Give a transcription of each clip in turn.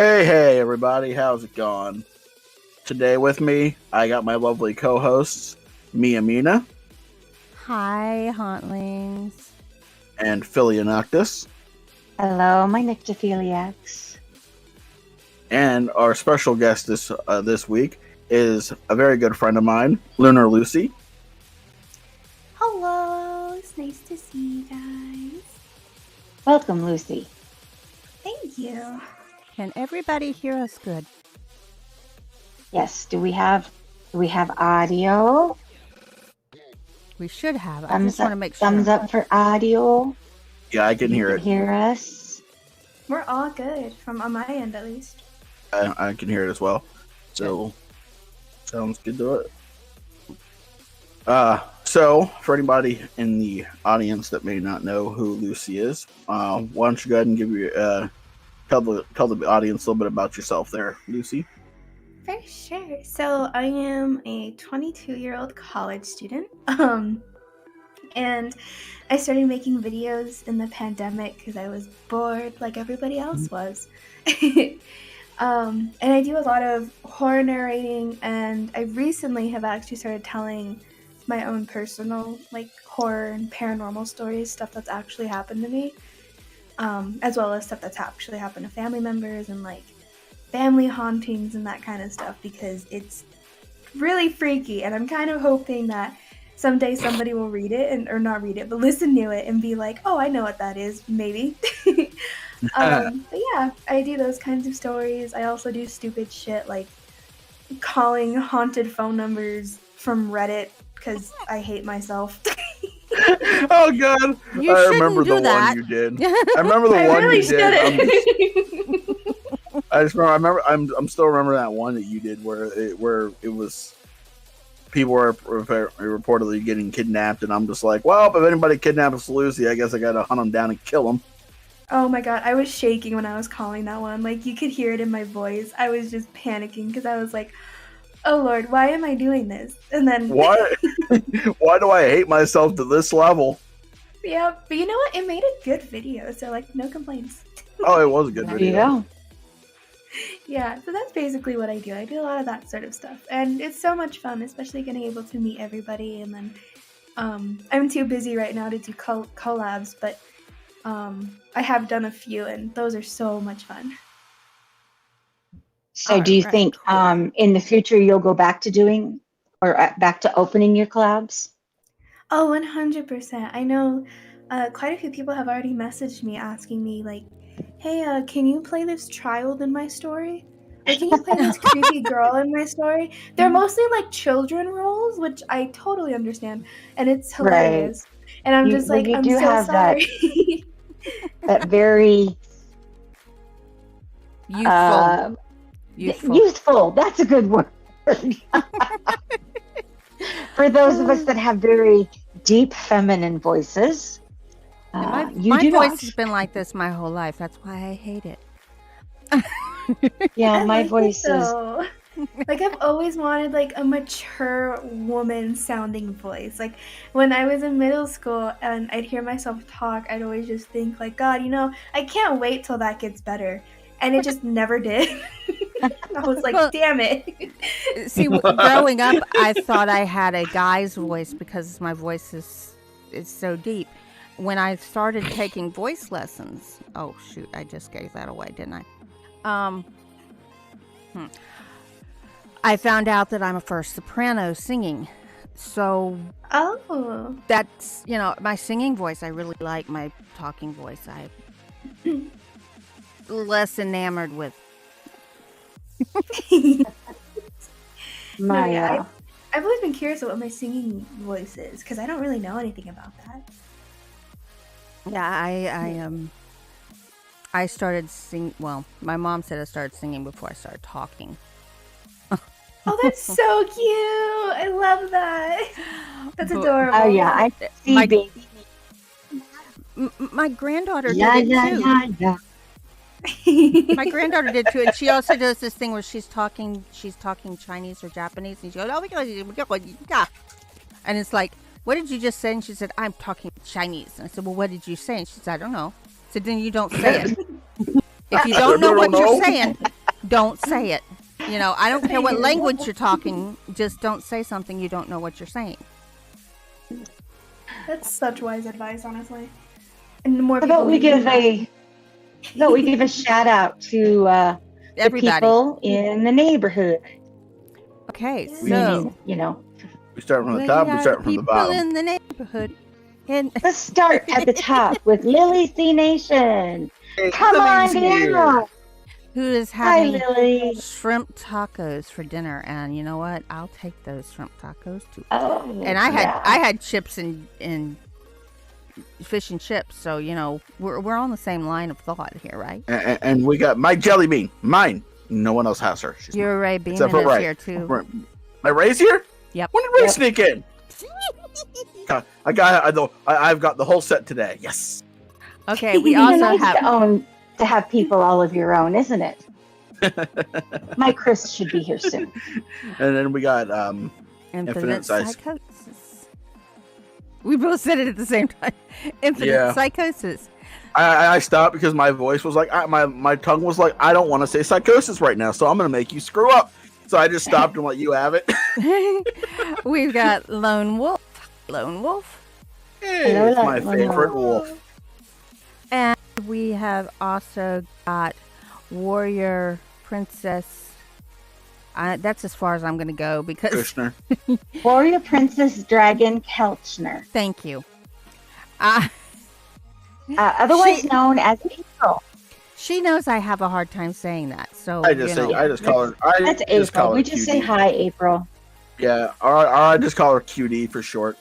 Hey, everybody, how's it going? Today with me, I got my lovely co-hosts, Mina, Hi, Hauntlings. and Filia Noctis, Hello, my necrophiliacs. and our special guest this week is a very good friend of mine, Lunar Lucy. Hello, it's nice to see you guys. Welcome, Lucy. Thank you. Can everybody hear us good? Yes, do we have audio? We should have. I Thumbs just want to up, make sure. thumbs up for audio. Yeah, I can You hear can it. hear us. We're all good, from on my end at least. I can hear it as well. So, sounds good to it. So, for anybody in the audience that may not know who Lucy is, why don't you go ahead and give your tell the audience a little bit about yourself there, Lucy. For sure. So I am a 22-year-old college student. And I started making videos in the pandemic because I was bored like everybody else was. And I do a lot of horror narrating, and I recently have actually started telling my own personal like horror and paranormal stories, stuff that's actually happened to me, as well as stuff that's actually happened to family members and like family hauntings and that kind of stuff, because it's really freaky, and I'm kind of hoping that someday somebody will read it or not read it, but listen to it and be like, oh, I know what that is, maybe. But yeah, I do those kinds of stories. I also do stupid shit like calling haunted phone numbers from Reddit because I hate myself. Oh God! You I shouldn't remember do the that. one you did. I remember the I one really you did. shouldn't. I just remember. I'm still remember that one that you did where it was people were reportedly getting kidnapped, and I'm just like, well, if anybody kidnaps Lucy, I guess I gotta hunt them down and kill them. Oh my God, I was shaking when I was calling that one. Like, you could hear it in my voice. I was just panicking because I was like, oh Lord, why am I doing this? And then Why? Why do I hate myself to this level? yeah, but you know what? It made a good video, so like no complaints. Oh, it was a good There video. you go. Yeah, so that's basically what I do. I do a lot of that sort of stuff, and it's so much fun, especially getting able to meet everybody. And then I'm too busy right now to do collabs, but I have done a few, and those are so much fun. So do you Alright, think in the future you'll go back to doing or back to opening your collabs? Oh, 100%. I know quite a few people have already messaged me asking me, like, hey, can you play this child in my story? Or can you play this creepy girl in my story? They're mostly like children roles, which I totally understand, and it's hilarious. And I'm just like, you I'm do so have sorry. that very Youthful. Youthful. youthful. That's a good word. For those of us that have very deep feminine voices, And you my do voice not. has been like this my whole life. That's why I hate it. Yeah, I my like it voice is. though. Like, I've always wanted like a mature woman sounding voice. Like when I was in middle school and I'd hear myself talk, I'd always just think like, God, I can't wait till that gets better. And it just never did. I was like, Well, damn it. See, growing up, I thought I had a guy's voice because my voice is so deep. When I started taking voice lessons, oh shoot, I just gave that away, didn't I? I found out that I'm a first soprano singing. So Oh. that's, my singing voice I really like. My talking voice I'm less enamored with. My, yeah, I've always been curious about what my singing voice is because I don't really know anything about that. Yeah, I started sing. Well, my mom said I started singing before I started talking. Oh, that's so cute. I love that. That's But- adorable. oh yeah, I see, My- baby. My granddaughter Yeah, did it yeah, too. yeah, yeah. My granddaughter did too, and she also does this thing where she's talking Chinese or Japanese, and she goes, "Oh, yeah," and it's like, "What did you just say?" And she said, "I'm talking Chinese." And I said, "Well, what did you say?" And she said, "I don't know." I said, "Then you don't say it. If you don't know what you're saying, don't say it. You know, I don't care what language you're talking. Just don't say something you don't know what you're saying. That's such wise advice, honestly. And the more How people about we give a shout out to the Everybody. people in the neighborhood? Okay, We- so You know, We start from the we top. We got start from the people bottom. in the neighborhood. And let's start at the top with Lily C Nation. Hey, Come on Lily's here. down. who is Hi, having Lily. shrimp tacos for dinner? And you know what? I'll take those shrimp tacos too. Oh, And I yeah. had chips and fish and chips, so you know we're on the same line of thought here, right? And we got my jelly bean. Mine. No one else has her. She's Your Ray Beeman Except for is Ray. here too. mine. My Ray's here? Yep. When did Ray Yep. sneak in? I've got the whole set today. Yes. Okay, we It's also nice have to have people all of your own, isn't it? My Chris should be here soon. And then we got infinite Infinite psychosis. We both said it at the same time. Infinite Yeah. psychosis. I stopped because my voice was like my tongue was like, I don't want to say psychosis right now, so I'm gonna make you screw up. So I just stopped and let you have it. We've got Lone Wolf. Lone Wolf. Hey, Hello, it's my Lone favorite Wolf. wolf. And we have also got Warrior Princess. That's as far as I'm going to go because Kushner. Warrior Princess Dragon Kelchner, thank you. otherwise She- known as April. She knows I have a hard time saying that, so I just call her. That's just call April. her We just say QD. hi, April. Yeah, or I just call her QD for short.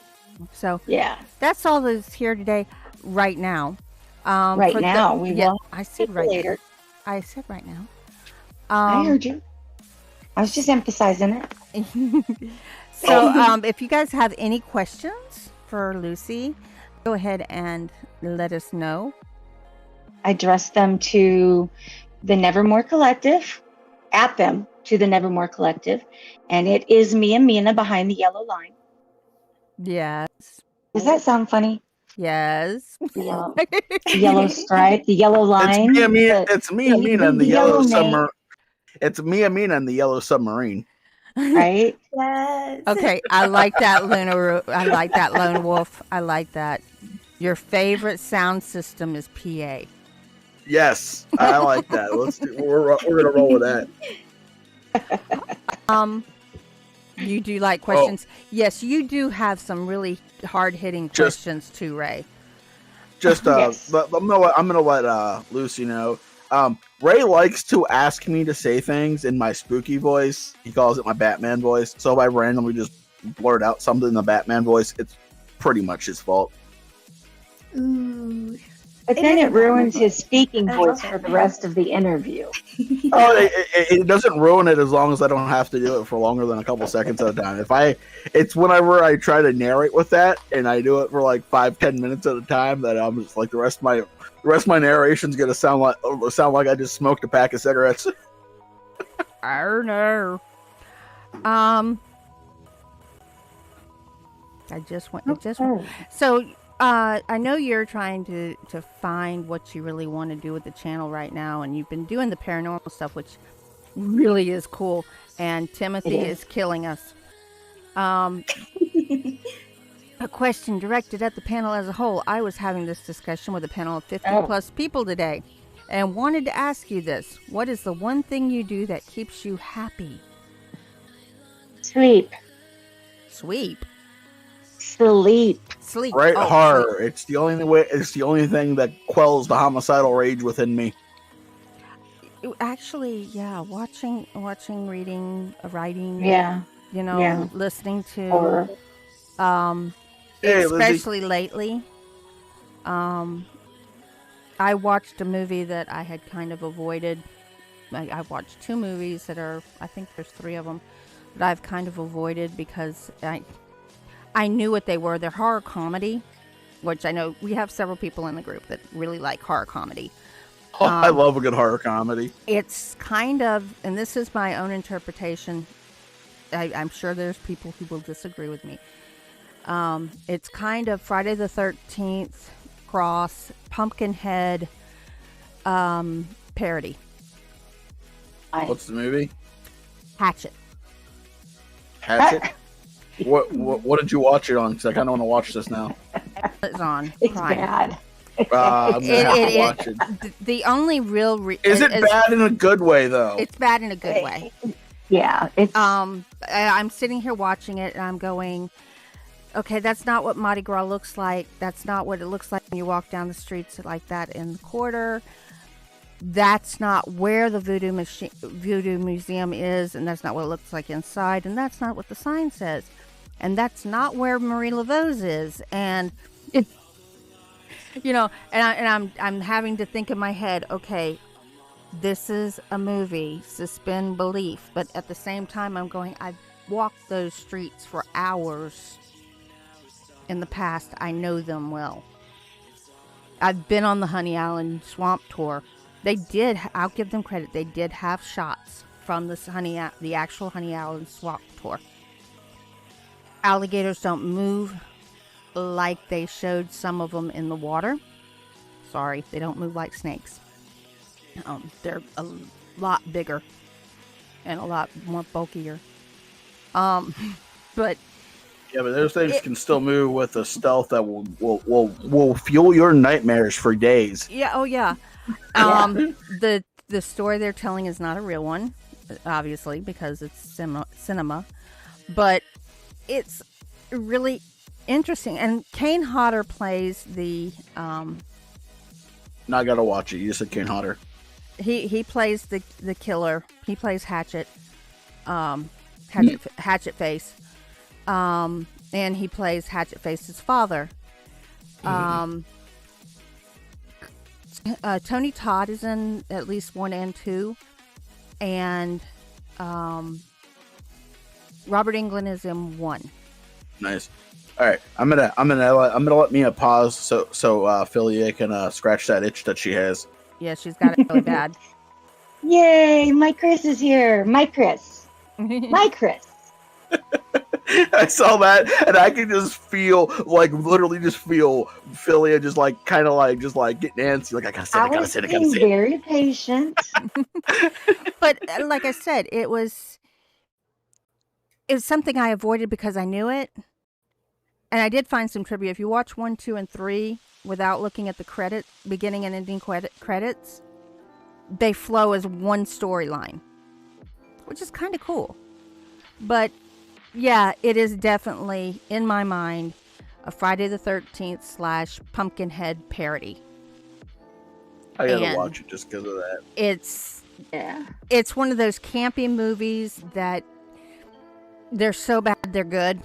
So Yeah. that's all that's here today, right now. Right for now, we will I said See you right. later. I said right now. I heard you. I was just emphasizing it. So, if you guys have any questions for Lucy, go ahead and let us know. I addressed them to the Nevermore Collective, at them to the Nevermore Collective, and it is me and Mina behind the yellow line. Yes. Does that sound funny? Yes. The yellow stripe, the yellow line. It's me and Mina and the the yellow yellow submarine. It's me and Mina and the yellow submarine. Right? Yes. Okay, I like that, Lunar. I like that, Lone Wolf. I like that. Your favorite sound system is PA. Yes, I like that. We're gonna roll with that. You do like questions? Yes, you do have some really hard-hitting questions too, Ray. Just Yes. but I'm gonna let Lucy know. Ray likes to ask me to say things in my spooky voice. He calls it my Batman voice. So if I randomly just blurt out something in the Batman voice, it's pretty much his fault. Ooh. But then it ruins his speaking voice for the rest of the interview. Oh, it doesn't ruin it as long as I don't have to do it for longer than a couple seconds at a time. It's whenever I try to narrate with that and I do it for like 5-10 minutes at a time that I'm just like the rest of my narration's gonna sound like I just smoked a pack of cigarettes. I don't know. I just went. Oh. So, I know you're trying to find what you really want to do with the channel right now, and you've been doing the paranormal stuff, which really is cool. And Timothy It is killing us. A question directed at the panel as a whole. I was having this discussion with a panel of 50 plus people today, and wanted to ask you this: what is the one thing you do that keeps you happy? Sleep. Sleep. Sleep. Right, Oh, horror. It's the only way. It's the only thing that quells the homicidal rage within me. Actually, yeah, watching, reading, writing. Yeah. You know, Yeah. listening to. Horror. Hey, Lizzie. Especially lately. I watched a movie that I had kind of avoided. I watched 2 movies that are, I think there's 3 of them, that I've kind of avoided because I knew what they were. They're horror comedy, which I know we have several people in the group that really like horror comedy. Oh, I love a good horror comedy. It's kind of, and this is my own interpretation. I'm sure there's people who will disagree with me. It's kind of Friday the 13th cross Pumpkinhead parody. What's the movie? Hatchet. Hatchet? What did you watch it on? Because I kind of want to watch this now. It's on. It's Prime. bad. I'm gonna have to watch it. The only real Is it bad in a good way though? It's bad in a good way. Yeah, it's I'm sitting here watching it and I'm going, okay, that's not what Mardi Gras looks like. That's not what it looks like when you walk down the streets like that in the quarter. That's not where the Voodoo Museum is, and that's not what it looks like inside, and that's not what the sign says, and that's not where Marie Laveau's is, and it, I'm having to think in my head, okay, this is a movie, suspend belief, but at the same time, I'm going, I've walked those streets for hours in the past. I know them well. I've been on the Honey Island Swamp Tour. They did, I'll give them credit, they did have shots from the actual Honey Island Swamp Tour. Alligators don't move like they showed some of them in the water. Sorry, they don't move like snakes. They're a lot bigger and a lot more bulkier. But yeah, but those things can still move with a stealth that will fuel your nightmares for days. Yeah, oh yeah. The story they're telling is not a real one, obviously, because it's cinema, but it's really interesting. And Kane Hodder plays the Now I gotta watch it. You just said Kane Hodder. He plays the killer. He plays Hatchet, Hatchet Face, and he plays Hatchet Face's father. Tony Todd is in at least 1 and 2, and Robert Englund is in 1. Nice. All right, I'm gonna let Mia pause so Filia can scratch that itch that she has. Yeah, she's got it really bad. Yay! My Chris is here. My Chris. My Chris. I saw that, and I can just feel, literally just feel Filia just kind of getting antsy. Like, I gotta sit. Very patient. But like I said, it was something I avoided because I knew it. And I did find some trivia. If you watch 1, 2, and 3 without looking at the beginning and ending credits, they flow as one storyline, which is kind of cool. But yeah, it is definitely, in my mind, a Friday the 13th / Pumpkinhead parody. I gotta watch it just because of that. It's one of those campy movies that they're so bad they're good.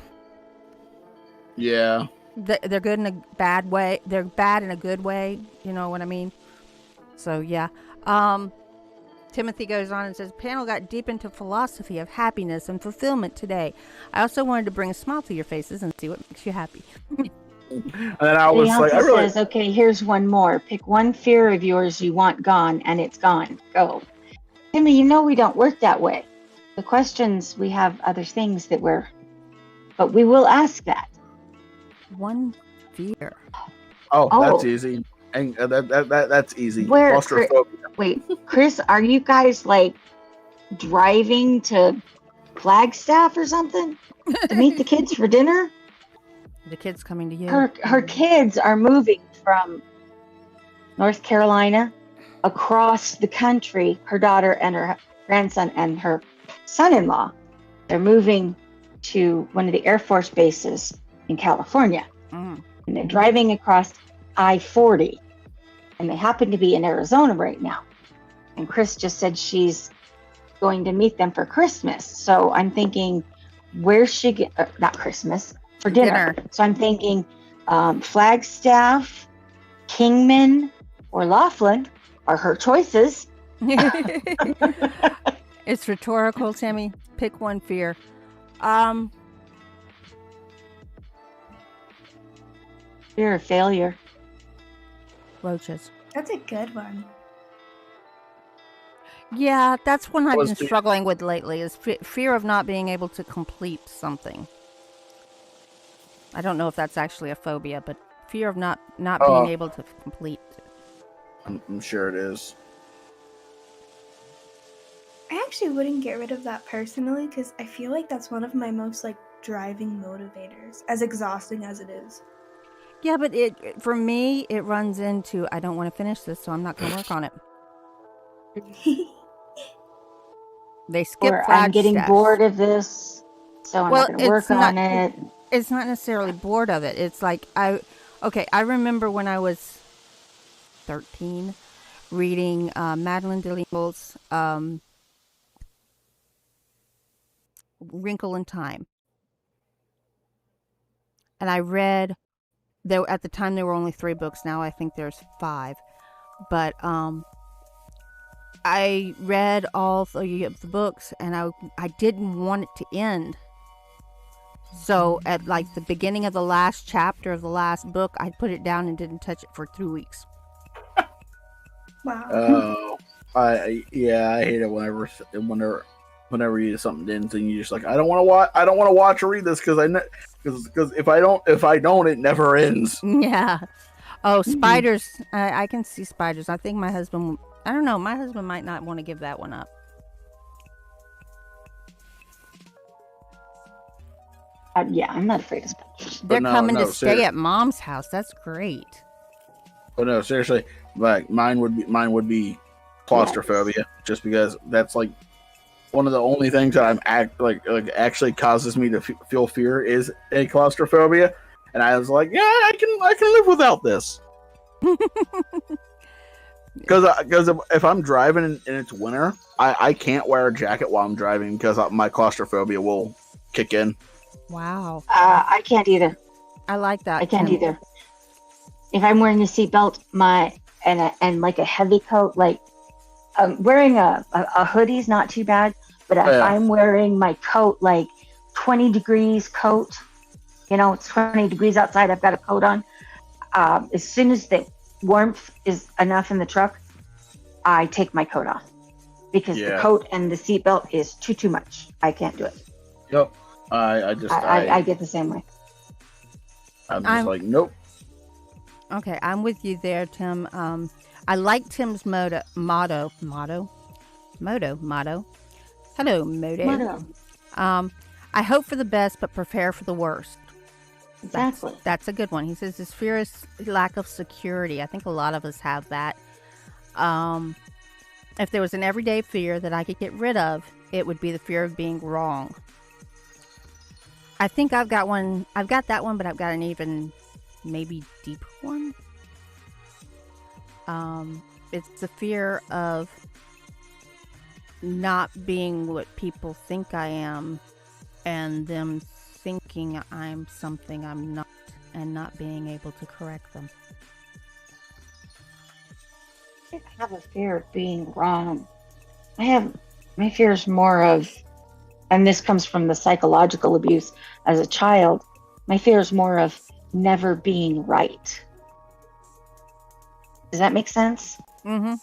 Yeah. They're good in a bad way. They're bad in a good way. You know what I mean? So yeah. Timothy goes on and says, panel got deep into philosophy of happiness and fulfillment today. I also wanted to bring a smile to your faces and see what makes you happy. And then I was like, says, okay, here's one more. Pick one fear of yours you want gone, and it's gone. Go. Timmy, we don't work that way. The questions, we have other things but we will ask that. One fear. Oh, that's easy. And that's easy. Where, wait, Chris, are you guys driving to Flagstaff or something to meet the kids for dinner? The kids coming to you. Her kids are moving from North Carolina across the country. Her daughter and her grandson and her son-in-law. They're moving to one of the Air Force bases in California. And they're driving across I-40. And they happen to be in Arizona right now. And Chris just said she's going to meet them for Christmas. So I'm thinking, where's she not Christmas, for dinner. So I'm thinking Flagstaff, Kingman, or Laughlin are her choices. It's rhetorical, Timmy. Pick one fear. Fear of failure. Roaches. That's a good one. Yeah, that's one I've been struggling with lately, is fear of not being able to complete something. I don't know if that's actually a phobia, but fear of not being able to complete. I'm sure it is. I actually wouldn't get rid of that personally because I feel like that's one of my most like driving motivators, as exhausting as it is. Yeah, but for me, it runs into I don't want to finish this, so I'm not going to work on it. They skip Or I'm getting Flagstaff. bored of this, so I'm not going to work on it. It's not necessarily bored of it. It's like I remember when I was 13 reading Madeline D'Leo's Wrinkle in Time. And I read, at the time there were only 3 books. Now I think there's 5. But I read all 3 of the books, and I didn't want it to end. So at like the beginning of the last chapter of the last book, I put it down and didn't touch it for 2 weeks. Wow. Oh, I hate it whenever you do something ends and you just like I don't want to watch or read this because if I don't, it never ends. Yeah. Oh, spiders! I can see spiders. I think my husband. I don't know. My husband might not want to give that one up. Yeah, I'm not afraid of spiders. They're coming to stay at Mom's house. That's great. But no, seriously, like mine would be claustrophobia, just because that's like one of the only things that I'm actually causes me to feel fear is a claustrophobia, and I was like, yeah, I can live without this. Because if I'm driving and it's winter, I can't wear a jacket while I'm driving because my claustrophobia will kick in. Wow. I can't either. I like that. I can't either. If I'm wearing a seatbelt, and like a heavy coat, like wearing a hoodie's not too bad, but if I'm wearing my coat, like 20 degrees coat, it's 20 degrees outside, I've got a coat on. As soon as the warmth is enough in the truck, I take my coat off because the coat and the seatbelt is too much. I can't do it. Yep. I get the same way. I'm just like, nope. Okay, I'm with you there, Tim. I like Tim's motto. Hello, motto. I hope for the best, but prepare for the worst. Exactly. That's a good one. He says his fear is lack of security. I think a lot of us have that. If there was an everyday fear that I could get rid of, it would be the fear of being wrong. I think I've got one. I've got that one, but I've got an even maybe deeper one. It's the fear of not being what people think I am and them thinking I'm something I'm not and not being able to correct them. I have a fear of being wrong. My fear is more of, and this comes from the psychological abuse as a child, my fear is more of never being right. Does that make sense? Mm-hmm.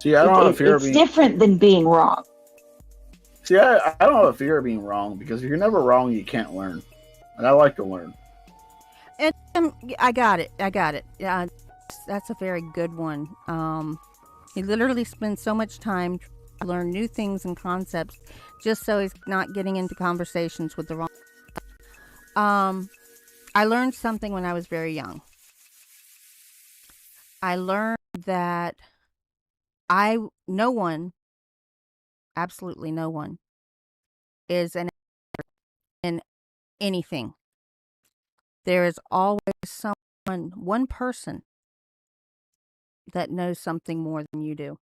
See, I don't have a fear of being... It's different than being wrong. See, I don't have a fear of being wrong, because if you're never wrong, you can't learn. And I like to learn. And I got it. Yeah, that's a very good one. He literally spends so much time to learn new things and concepts just so he's not getting into conversations with the wrong. I learned something when I was very young. I learned that absolutely no one, is an expert in anything. There is always one person that knows something more than you do.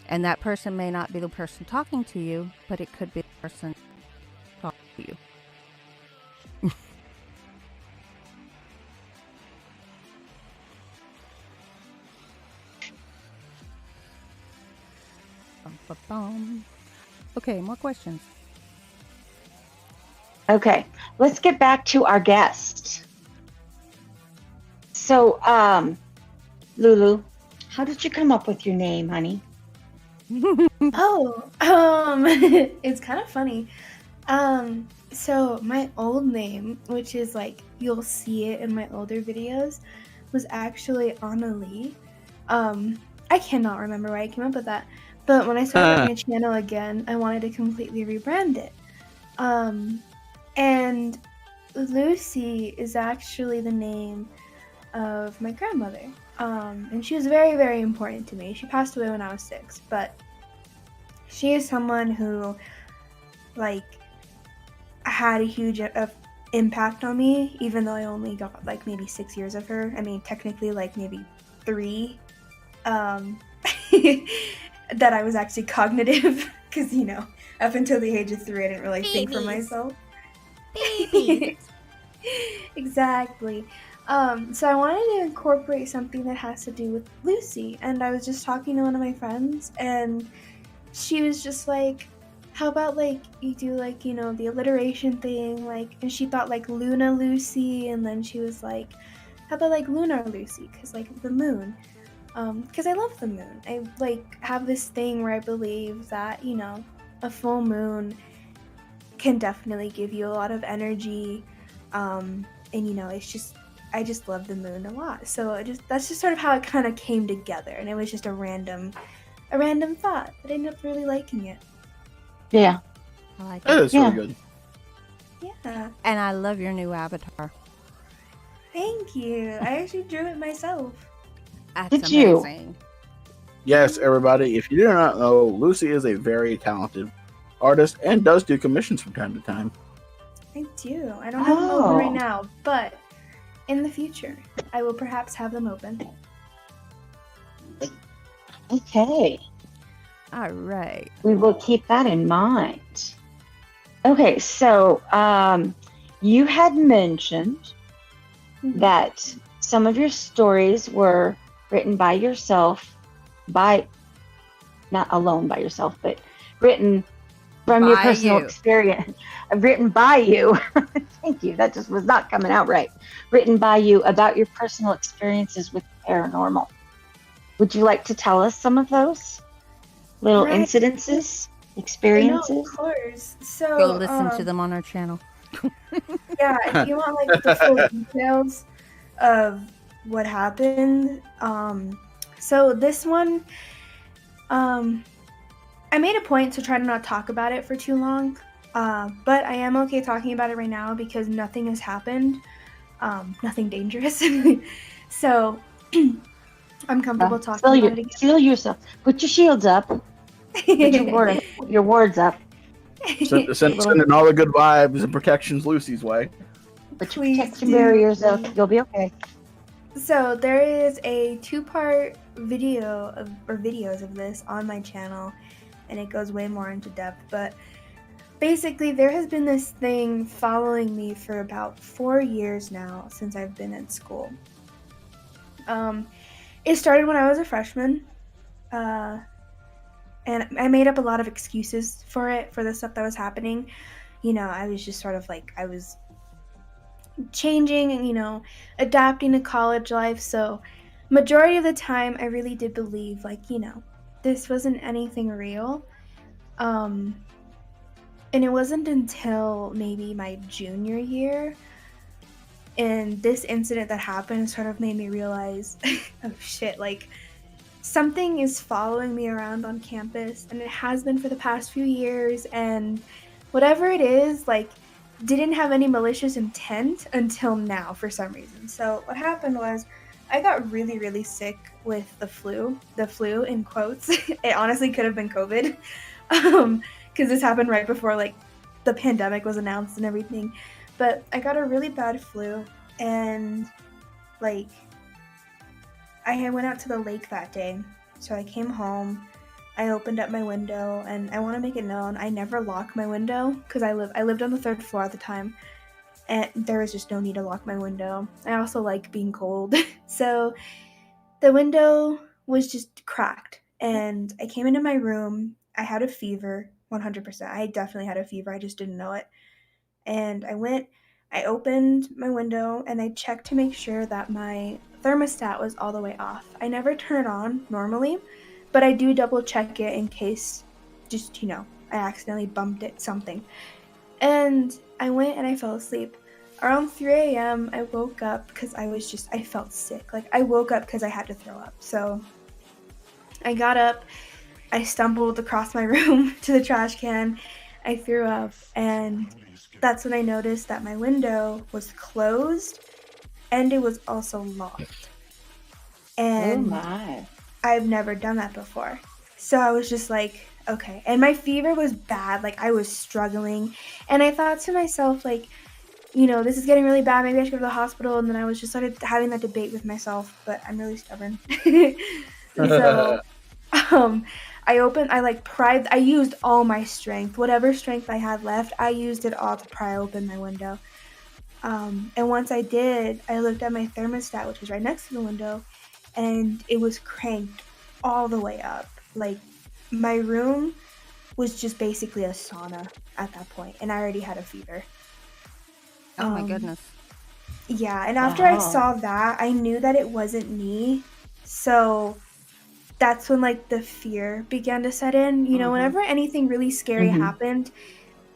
And that person may not be the person talking to you, but it could be the person talking to you. Okay, more questions. Okay, let's get back to our guest. So, Lulu, how did you come up with your name, honey? It's kind of funny. So my old name, which is like, you'll see it in my older videos, was actually Anna Lee. I cannot remember why I came up with that, But when I started my channel again, I wanted to completely rebrand it. And Lucy is actually the name of my grandmother. And she was very, very important to me. She passed away when I was 6, but she is someone who, like, had a huge impact on me, even though I only got, like, maybe 6 years of her. I mean, technically, like, maybe 3. That I was actually cognitive, because, you know, up until the age of 3, I didn't really think for myself. Babies. Exactly. So I wanted to incorporate something that has to do with Lucy, and I was just talking to one of my friends, and she was just like, how about, like, you do, like, you know, the alliteration thing, like, and she thought, like, Luna Lucy, and then she was like, how about, like, Lunar Lucy, because, like, the moon. Because I love the moon. I, like, have this thing where I believe that, you know, a full moon can definitely give you a lot of energy, and, you know, it's just, I just love the moon a lot. So that's just sort of how it kind of came together, and it was just a random thought, but I ended up really liking it. Yeah. I like That it. is really good. Yeah, And I love your new avatar. thank you. I actually drew it myself. That's Did you? amazing. Yes, everybody. If you do not know, Lucy is a very talented artist and does do commissions from time to time. I do. I don't have them open right Oh. now, but in the future, I will perhaps have them open. Okay. All right. We will keep that in mind. Okay, so you had mentioned that some of your stories were written by yourself, not alone by yourself, but written from your By personal you. experience, written by you. Thank you. That just was not coming out right. Written by you about your personal experiences with paranormal. Would you like to tell us some of those little Right. incidences, No, experiences? of course. So, Go listen to them on our channel. yeah, if you want, like, the full details of what happened, so this one, I made a point to try to not talk about it for too long, but I am okay talking about it right now because nothing has happened, nothing dangerous. So I'm comfortable talking about it again. Seal yourself. Put your shields up. Put your wards up. Sending all the good vibes and protections Lucy's way. Put your Please protection do. barriers up. You'll be okay. So there is a 2-part video videos of this on my channel, and it goes way more into depth, but basically there has been this thing following me for about 4 years now since I've been in school. It started when I was a freshman, and I made up a lot of excuses for it, for the stuff that was happening. You know, I was just sort of like, I was changing and, you know, adapting to college life, so majority of the time I really did believe, like, you know, this wasn't anything real. And it wasn't until maybe my junior year, and this incident that happened sort of made me realize, oh shit, like, something is following me around on campus, and it has been for the past few years, and whatever it is, like, didn't have any malicious intent until now for some reason. So what happened was I got really, really sick with the flu in quotes. It honestly could have been COVID, because this happened right before, like, the pandemic was announced and everything. But I got a really bad flu, and, like, I went out to the lake that day. So I came home, I opened up my window, and I want to make it known I never lock my window because I lived on the 3rd floor at the time, and there was just no need to lock my window. I also like being cold. So the window was just cracked, and I came into my room. I had a fever, 100%. I definitely had a fever. I just didn't know it. And I opened my window, and I checked to make sure that my thermostat was all the way off. I never turn it on normally, but I do double check it in case, just, you know, I accidentally bumped it, something. And I went and I fell asleep. Around 3 a.m., I woke up because I felt sick. Like, I woke up because I had to throw up. So I got up, I stumbled across my room to the trash can. I threw up, and that's when I noticed that my window was closed and it was also locked. Oh And my. I've never done that before. So I was just like, okay. And my fever was bad. Like, I was struggling. And I thought to myself, like, this is getting really bad. Maybe I should go to the hospital. And then I was just started having that debate with myself, but I'm really stubborn. So I used all my strength. Whatever strength I had left, I used it all to pry open my window. And once I did, I looked at my thermostat, which was right next to the window, and it was cranked all the way up. Like, my room was just basically a sauna at that point, and I already had a fever. Oh my goodness. Yeah, and after I Wow. saw that, I knew that it wasn't me. So that's when, like, the fear began to set in. Whenever anything really scary happened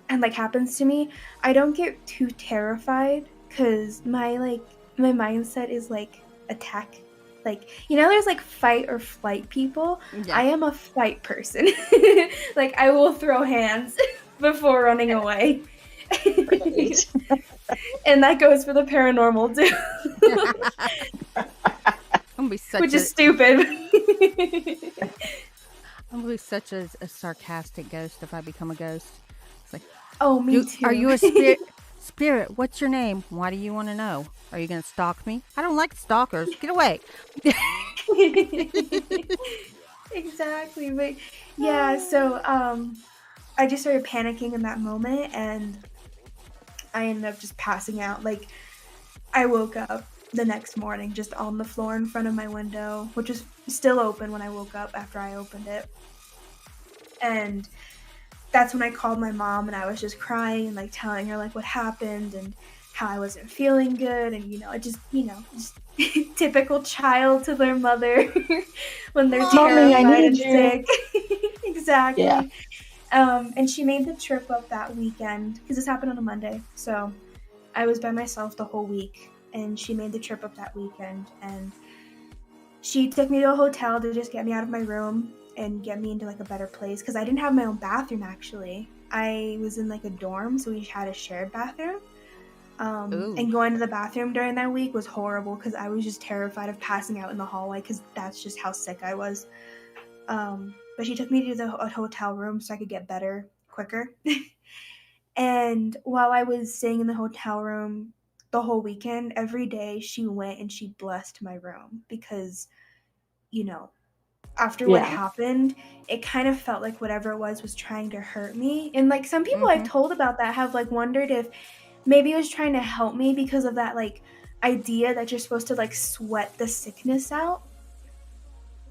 and, like, happens to me, I don't get too terrified because my mindset is, like, attack. Like, there's, like, fight or flight people. Yeah. I am a fight person. Like, I will throw hands before running away. Right. And that goes for the paranormal, too. I'm gonna be such Which is stupid. I'm gonna be such a sarcastic ghost if I become a ghost. It's like, Oh, me too. Are you a spirit? Spirit, what's your name? Why do you want to know? Are you gonna stalk me? I don't like stalkers. Get away. Exactly. But yeah, so I just started panicking in that moment, and I ended up just passing out. Like, I woke up the next morning just on the floor in front of my window, which was still open when I woke up after I opened it. And that's when I called my mom, and I was just crying and, like, telling her, like, what happened and how I wasn't feeling good. And, just typical child to their mother when they're Mommy, I terrified and need you. sick. Exactly. Yeah. And she made the trip up that weekend because this happened on a Monday. So I was by myself the whole week, and she made the trip up that weekend. And she took me to a hotel to just get me out of my room and get me into, like, a better place because I didn't have my own bathroom, actually. I was in, like, a dorm, so we had a shared bathroom. And going to the bathroom during that week was horrible because I was just terrified of passing out in the hallway because that's just how sick I was. But she took me to the hotel room so I could get better quicker. And while I was staying in the hotel room the whole weekend, every day she went and she blessed my room because, after what happened, it kind of felt like whatever it was trying to hurt me. And, like, some people I've told about that have, like, wondered if maybe it was trying to help me because of that, like, idea that you're supposed to, like, sweat the sickness out.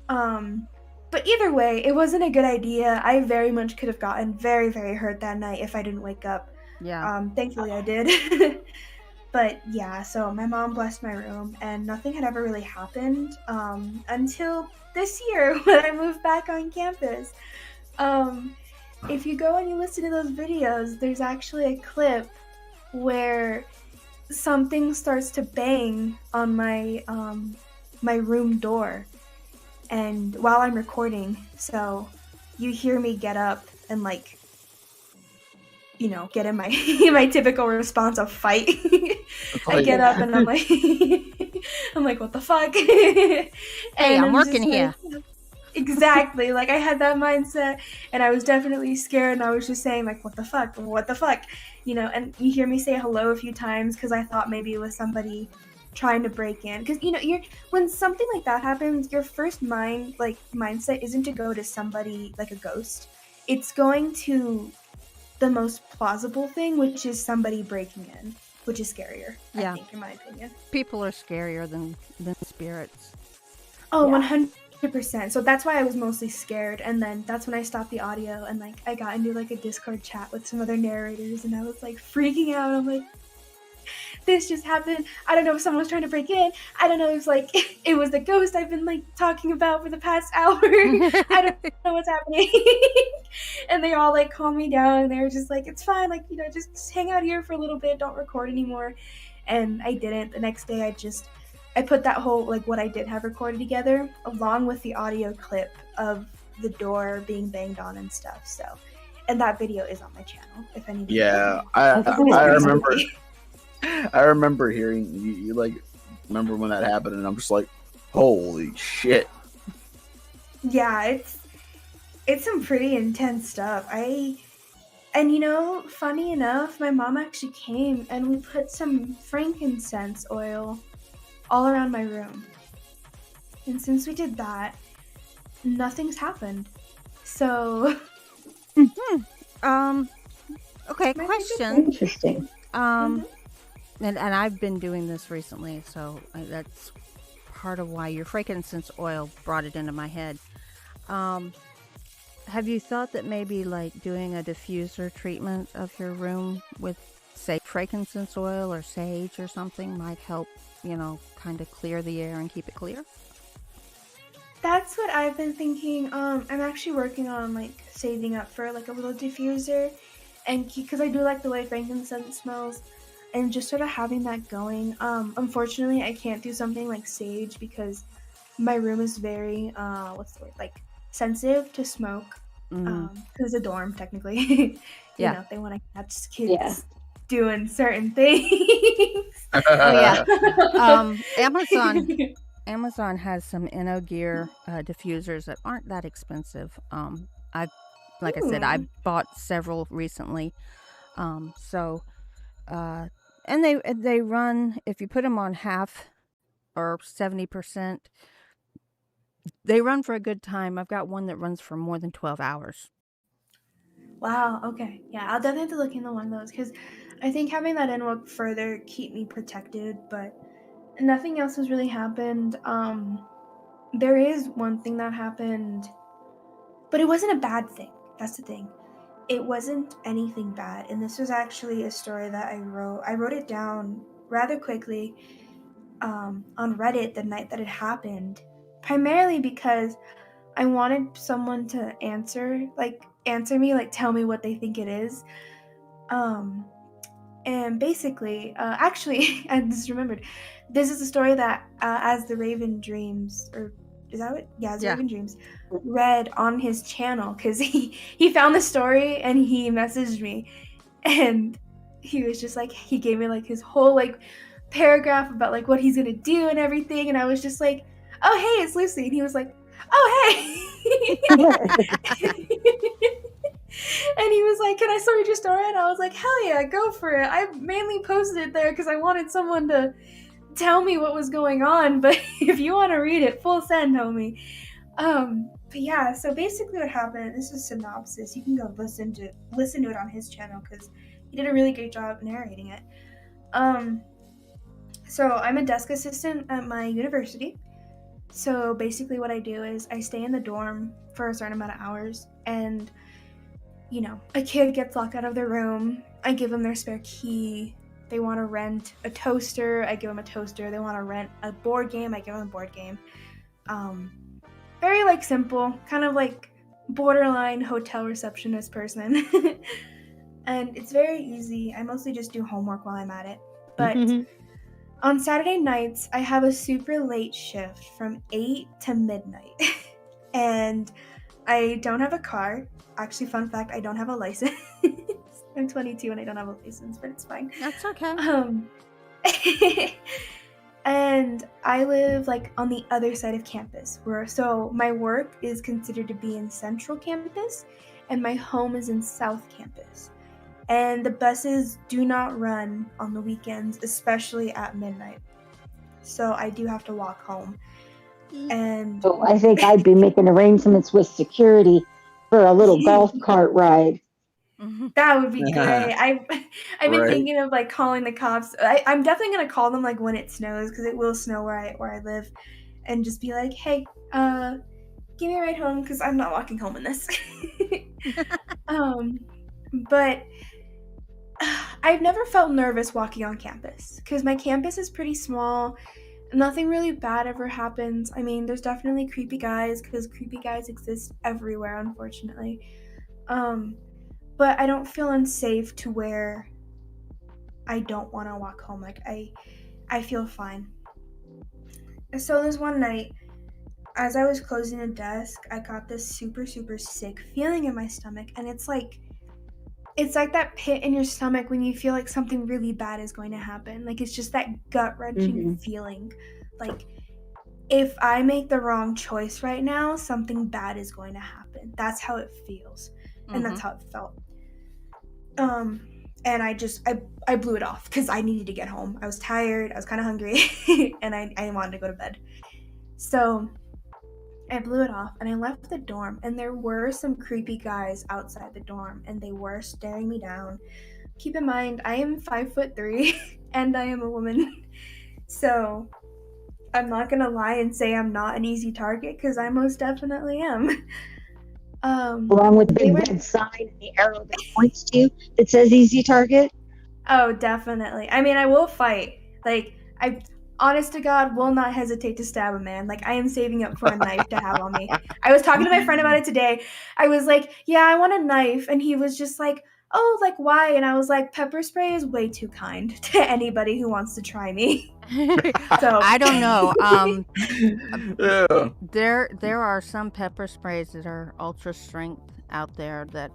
But either way, it wasn't a good idea. I very much could have gotten very, very hurt that night if I didn't wake up. Yeah. Thankfully I did. But yeah, so my mom blessed my room, and nothing had ever really happened until this year when I moved back on campus. If you go and you listen to those videos, there's actually a clip where something starts to bang on my my room door, and while I'm recording, so you hear me get up and, like, get in my my typical response of fight. I get up and I'm like, what the fuck? Hey, And I'm working here. Exactly. Like, I had that mindset, and I was definitely scared, and I was just saying, like, what the fuck? And you hear me say hello a few times because I thought maybe it was somebody trying to break in. Because, when something like that happens, your first mindset isn't to go to somebody like a ghost. It's going to the most plausible thing, which is somebody breaking in, which is scarier, Yeah. I think, in my opinion. People are scarier than spirits. Oh, Yeah. 100%. So that's why I was mostly scared, and then that's when I stopped the audio, and, like, I got into, like, a Discord chat with some other narrators, and I was, like, freaking out. I'm like, this just happened. I don't know if someone was trying to break in. I don't know if, like, it was the ghost I've been, like, talking about for the past hour. I don't know what's happening. And they all, like, calmed me down, and they were just like, it's fine, like, just hang out here for a little bit, don't record anymore. And I didn't. The next day I put that whole, like, what I did have recorded together along with the audio clip of the door being banged on and stuff. So, and that video is on my channel if anybody. Yeah, I remember hearing you like remember when that happened, and I'm just like, holy shit. Yeah, it's some pretty intense stuff. And you know, funny enough, my mom actually came and we put some frankincense oil all around my room. And since we did that, nothing's happened. So Okay, Might be question. Interesting. And I've been doing this recently, so that's part of why your frankincense oil brought it into my head. Have you thought that maybe like doing a diffuser treatment of your room with, say, frankincense oil or sage or something might help, you know, kind of clear the air and keep it clear? that's what I've been thinking. I'm actually working on like saving up for like a little diffuser, and because I do like the way frankincense smells, and just sort of having that going. Unfortunately, I can't do something like sage because my room is very what's the word, like sensitive to smoke. Mm. Because it's a dorm technically. you Yeah. know, they want to catch kids Yeah. doing certain things. Oh yeah. Amazon has some InnoGear diffusers that aren't that expensive. Like I said, I Ooh. bought several recently. So and they run, if you put them on half or 70%, they run for a good time. I've got one that runs for more than 12 hours. Wow, okay. Yeah, I'll definitely have to look into one of those because I think having that in will further keep me protected, but nothing else has really happened. There is one thing that happened, but it wasn't a bad thing. That's the thing. It wasn't anything bad, and this was actually a story that I wrote. I wrote it down rather quickly on Reddit the night that it happened, primarily because I wanted someone to answer me, like tell me what they think it is. And basically, actually, I just remembered, this is a story that As the Raven Dreams, or is that what? Yeah, As the Yeah. Raven Dreams, read on his channel because he found the story and he messaged me, and he was just like, he gave me like his whole like paragraph about like what he's gonna do and everything, and I was just like, oh hey, it's Lucy, and he was like, oh hey. And he was like, can I still read your story? And I was like, hell yeah, go for it. I mainly posted it there because I wanted someone to tell me what was going on, but if you want to read it, full send, homie. But yeah, so basically what happened, this is synopsis. You can go listen to it on his channel because he did a really great job narrating it. So I'm a desk assistant at my university. So basically what I do is I stay in the dorm for a certain amount of hours, and you know, a kid gets locked out of their room, I give them their spare key. They want to rent a toaster, I give them a toaster. They want to rent a board game, I give them a board game. Very like simple, kind of like borderline hotel receptionist person. And it's very easy. I mostly just do homework while I'm at it. But on Saturday nights, I have a super late shift from 8 to midnight. And I don't have a car. Actually, fun fact, I don't have a license. I'm 22 and I don't have a license, but it's fine. That's okay. And I live like on the other side of campus, so my work is considered to be in Central Campus and my home is in South Campus. And the buses do not run on the weekends, especially at midnight. So I do have to walk home. And So I think I'd be making arrangements with security for a little golf cart ride. that would be great. I've been Right. thinking of like calling the cops. I'm definitely gonna call them like when it snows, because it will snow where I live, and just be like, hey, give me a ride home because I'm not walking home in this. But I've never felt nervous walking on campus because my campus is pretty small. Nothing really bad ever happens. I mean, there's definitely creepy guys because creepy guys exist everywhere, unfortunately. But I don't feel unsafe to where I don't want to walk home. Like I feel fine. So there's one night, as I was closing the desk, I got this super, super sick feeling in my stomach. And it's like that pit in your stomach when you feel like something really bad is going to happen. Like, it's just that gut-wrenching feeling. Like, if I make the wrong choice right now, something bad is going to happen. That's how it feels. And that's how it felt. And I blew it off because I needed to get home. I was tired, I was kind of hungry, and I wanted to go to bed. So I blew it off and I left the dorm, and there were some creepy guys outside the dorm, and they were staring me down. Keep in mind, I am 5'3" and I am a woman. So I'm not gonna lie and say I'm not an easy target, because I most definitely am. Along with the big red sign and the arrow that points to you that says easy target. Oh, definitely. I mean, I will fight. Like, I, honest to God, will not hesitate to stab a man. Like, I am saving up for a knife to have on me. I was talking to my friend about it today. I was like, yeah, I want a knife. And he was just like, oh, like, why? And I was like, pepper spray is way too kind to anybody who wants to try me. So I don't know. Yeah. There are some pepper sprays that are ultra strength out there that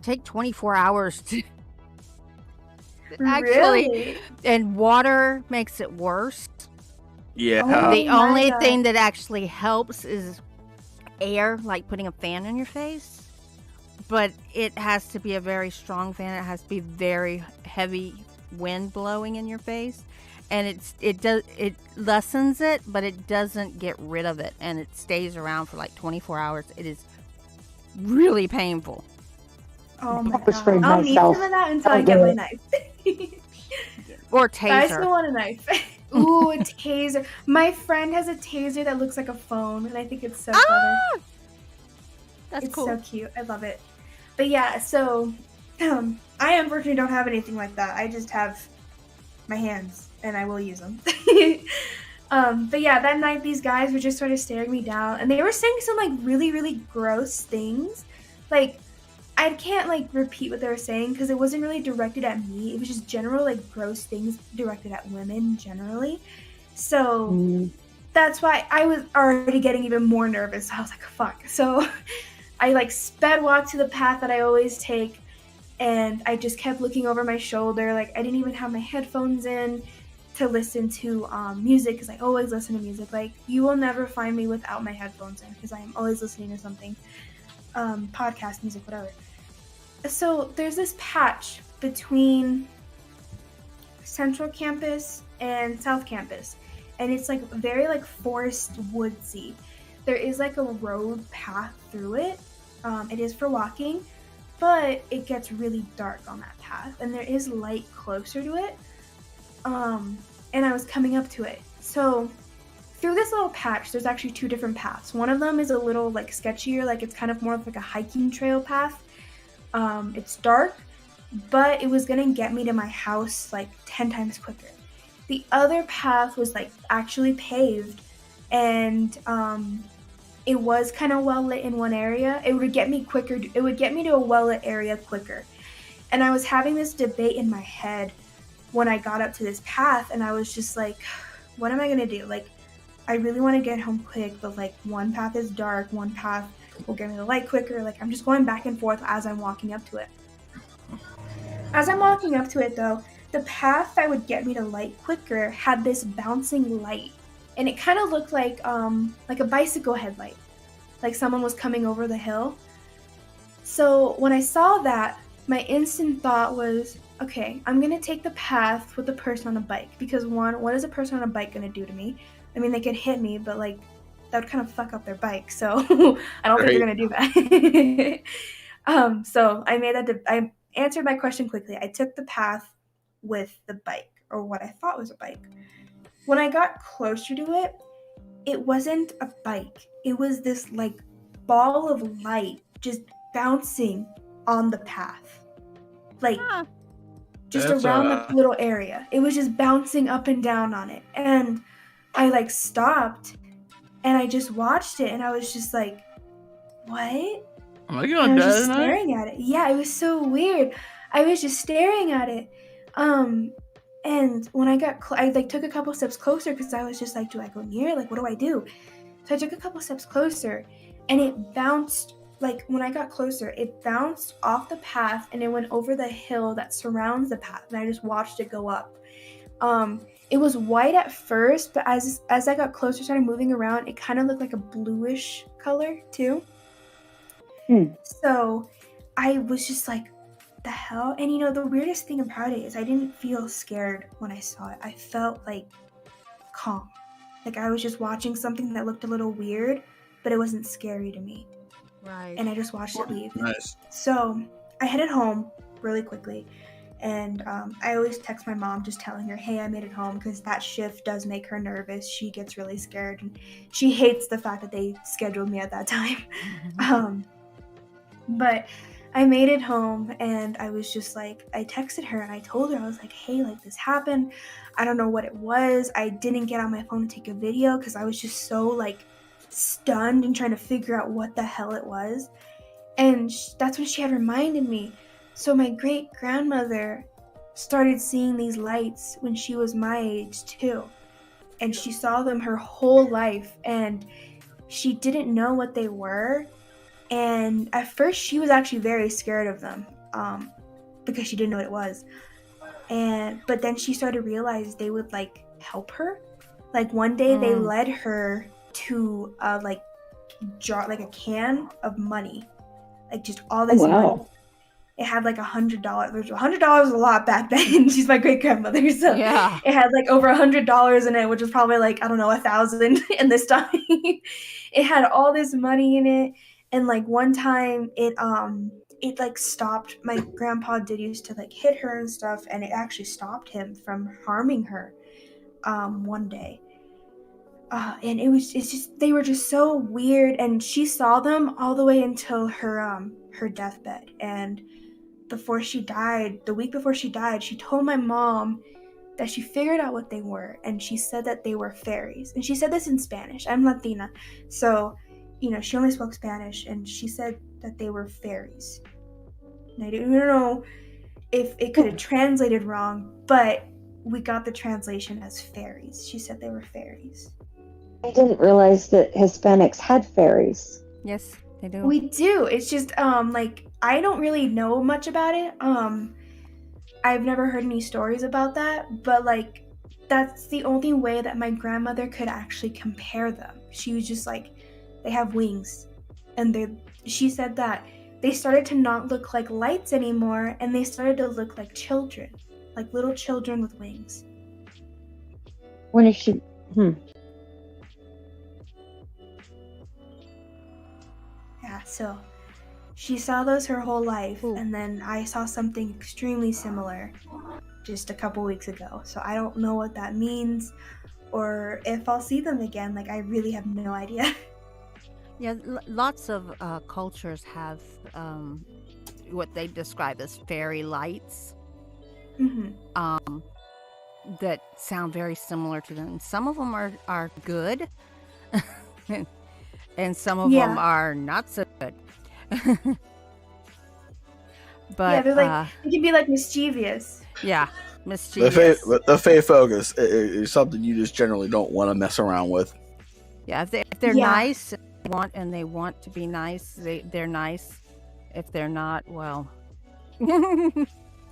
take 24 hours to actually, really? and water makes it worse. Yeah. Oh. The my only God. thing that actually helps is air, like putting a fan in your face. But it has to be a very strong fan. It has to be very heavy wind blowing in your face, and it lessens it, but it doesn't get rid of it, and it stays around for like 24 hours. It is really painful. Oh my Pepper sprayed God. I'll need myself. some of that until I I'll get do my it. knife. Or But I still taser. want a knife. Ooh, a taser. My friend has a taser that looks like a phone, and I think it's so clever. That's It's cool. so cute. I love it. But yeah, so I unfortunately don't have anything like that. I just have my hands, and I will use them. But yeah, that night these guys were just sort of staring me down, and they were saying some like really, really gross things. Like, I can't like repeat what they were saying because it wasn't really directed at me. It was just general like gross things directed at women generally. So that's why I was already getting even more nervous. I was like, fuck. So I like sped walk to the path that I always take, and I just kept looking over my shoulder. Like, I didn't even have my headphones in to listen to music, because I always listen to music. Like, you will never find me without my headphones in, because I am always listening to something, podcast, music, whatever. So there's this patch between Central Campus and South Campus, and it's like very like forest woodsy. There is like a road path through it. It is for walking, but it gets really dark on that path, and there is light closer to it. And I was coming up to it. So through this little patch, there's actually two different paths. One of them is a little like sketchier, like it's kind of more of like a hiking trail path. It's dark, but it was gonna get me to my house like 10 times quicker. The other path was like actually paved, and it was kind of well lit in one area. It would get me quicker. It would get me to a well lit area quicker. And I was having this debate in my head when I got up to this path, and I was just like, what am I gonna do? Like, I really want to get home quick, but like one path is dark, one path will get me the light quicker. Like, I'm just going back and forth as I'm walking up to it. As I'm walking up to it though, the path that would get me to light quicker had this bouncing light, and it kind of looked like a bicycle headlight, like someone was coming over the hill. So when I saw that, my instant thought was, okay, I'm gonna take the path with the person on a bike, because one, what is a person on a bike gonna do to me? I mean, they could hit me, but like that would kind of fuck up their bike, so I don't think they're gonna do that. So I answered my question quickly. I took the path with the bike, or what I thought was a bike. When I got closer to it, it wasn't a bike. It was this like ball of light just bouncing on the path. Like, just That's around the little area. It was just bouncing up and down on it. And I like stopped and I just watched it, and I was just like, what? Am I And I gonna was die just tonight? staring at it. Yeah, it was so weird. I was just staring at it. And when I got I like took a couple steps closer, because I was just like, do I go near? Like, what do I do? So I took a couple steps closer, and it bounced. Like when I got closer, it bounced off the path and it went over the hill that surrounds the path, and I just watched it go up. It was white at first, but as I got closer, started moving around, it kind of looked like a bluish color too. So I was just like, the hell? And you know, the weirdest thing about it is I didn't feel scared when I saw it. I felt like calm. Like I was just watching something that looked a little weird, but it wasn't scary to me. Right. And I just watched it leave. Nice. So I headed home really quickly. And I always text my mom just telling her, hey, I made it home, because that shift does make her nervous. She gets really scared, and she hates the fact that they scheduled me at that time. But I made it home, and I was just like, I texted her and I told her, I was like, hey, like this happened. I don't know what it was. I didn't get on my phone to take a video because I was just so like stunned and trying to figure out what the hell it was. And that's when she had reminded me. So my great grandmother started seeing these lights when she was my age too. And she saw them her whole life, and she didn't know what they were. And at first she was actually very scared of them, because she didn't know what it was. But then she started to realize they would like help her. Like one day they led her to like a can of money, like just all this money. It had like $100. $100 was a lot back then. She's my great grandmother, so Yeah. it had like over $100 in it, which was probably like, I don't know, 1,000 in this time. It had all this money in it, and like one time it like stopped. My grandpa did used to like hit her and stuff, and it actually stopped him from harming her one day. And it's just, they were just so weird, and she saw them all the way until her deathbed. And before she died, the week before she died, she told my mom that she figured out what they were, and she said that they were fairies. And she said this in Spanish. I'm Latina, so you know, she only spoke Spanish, and she said that they were fairies. And I don't know if it could have translated wrong, but we got the translation as fairies. She said they were fairies. I didn't realize that Hispanics had fairies. Yes, they do. We do. It's just like I don't really know much about it. I've never heard any stories about that, but like that's the only way that my grandmother could actually compare them. She was just like, they have wings, and she said that they started to not look like lights anymore, and they started to look like children, like little children with wings. When is she? Yeah, so she saw those her whole life. Ooh. And then I saw something extremely similar just a couple weeks ago. So I don't know what that means or if I'll see them again. Like, I really have no idea. Yeah, lots of cultures have what they describe as fairy lights that sound very similar to them. Some of them are good, and some of them are not so good. But yeah, they're like, they can be like mischievous. Yeah, mischievous. The Fey Focus is something you just generally don't want to mess around with. Yeah, if they're nice and they want to be nice, they're nice. If they're not, well,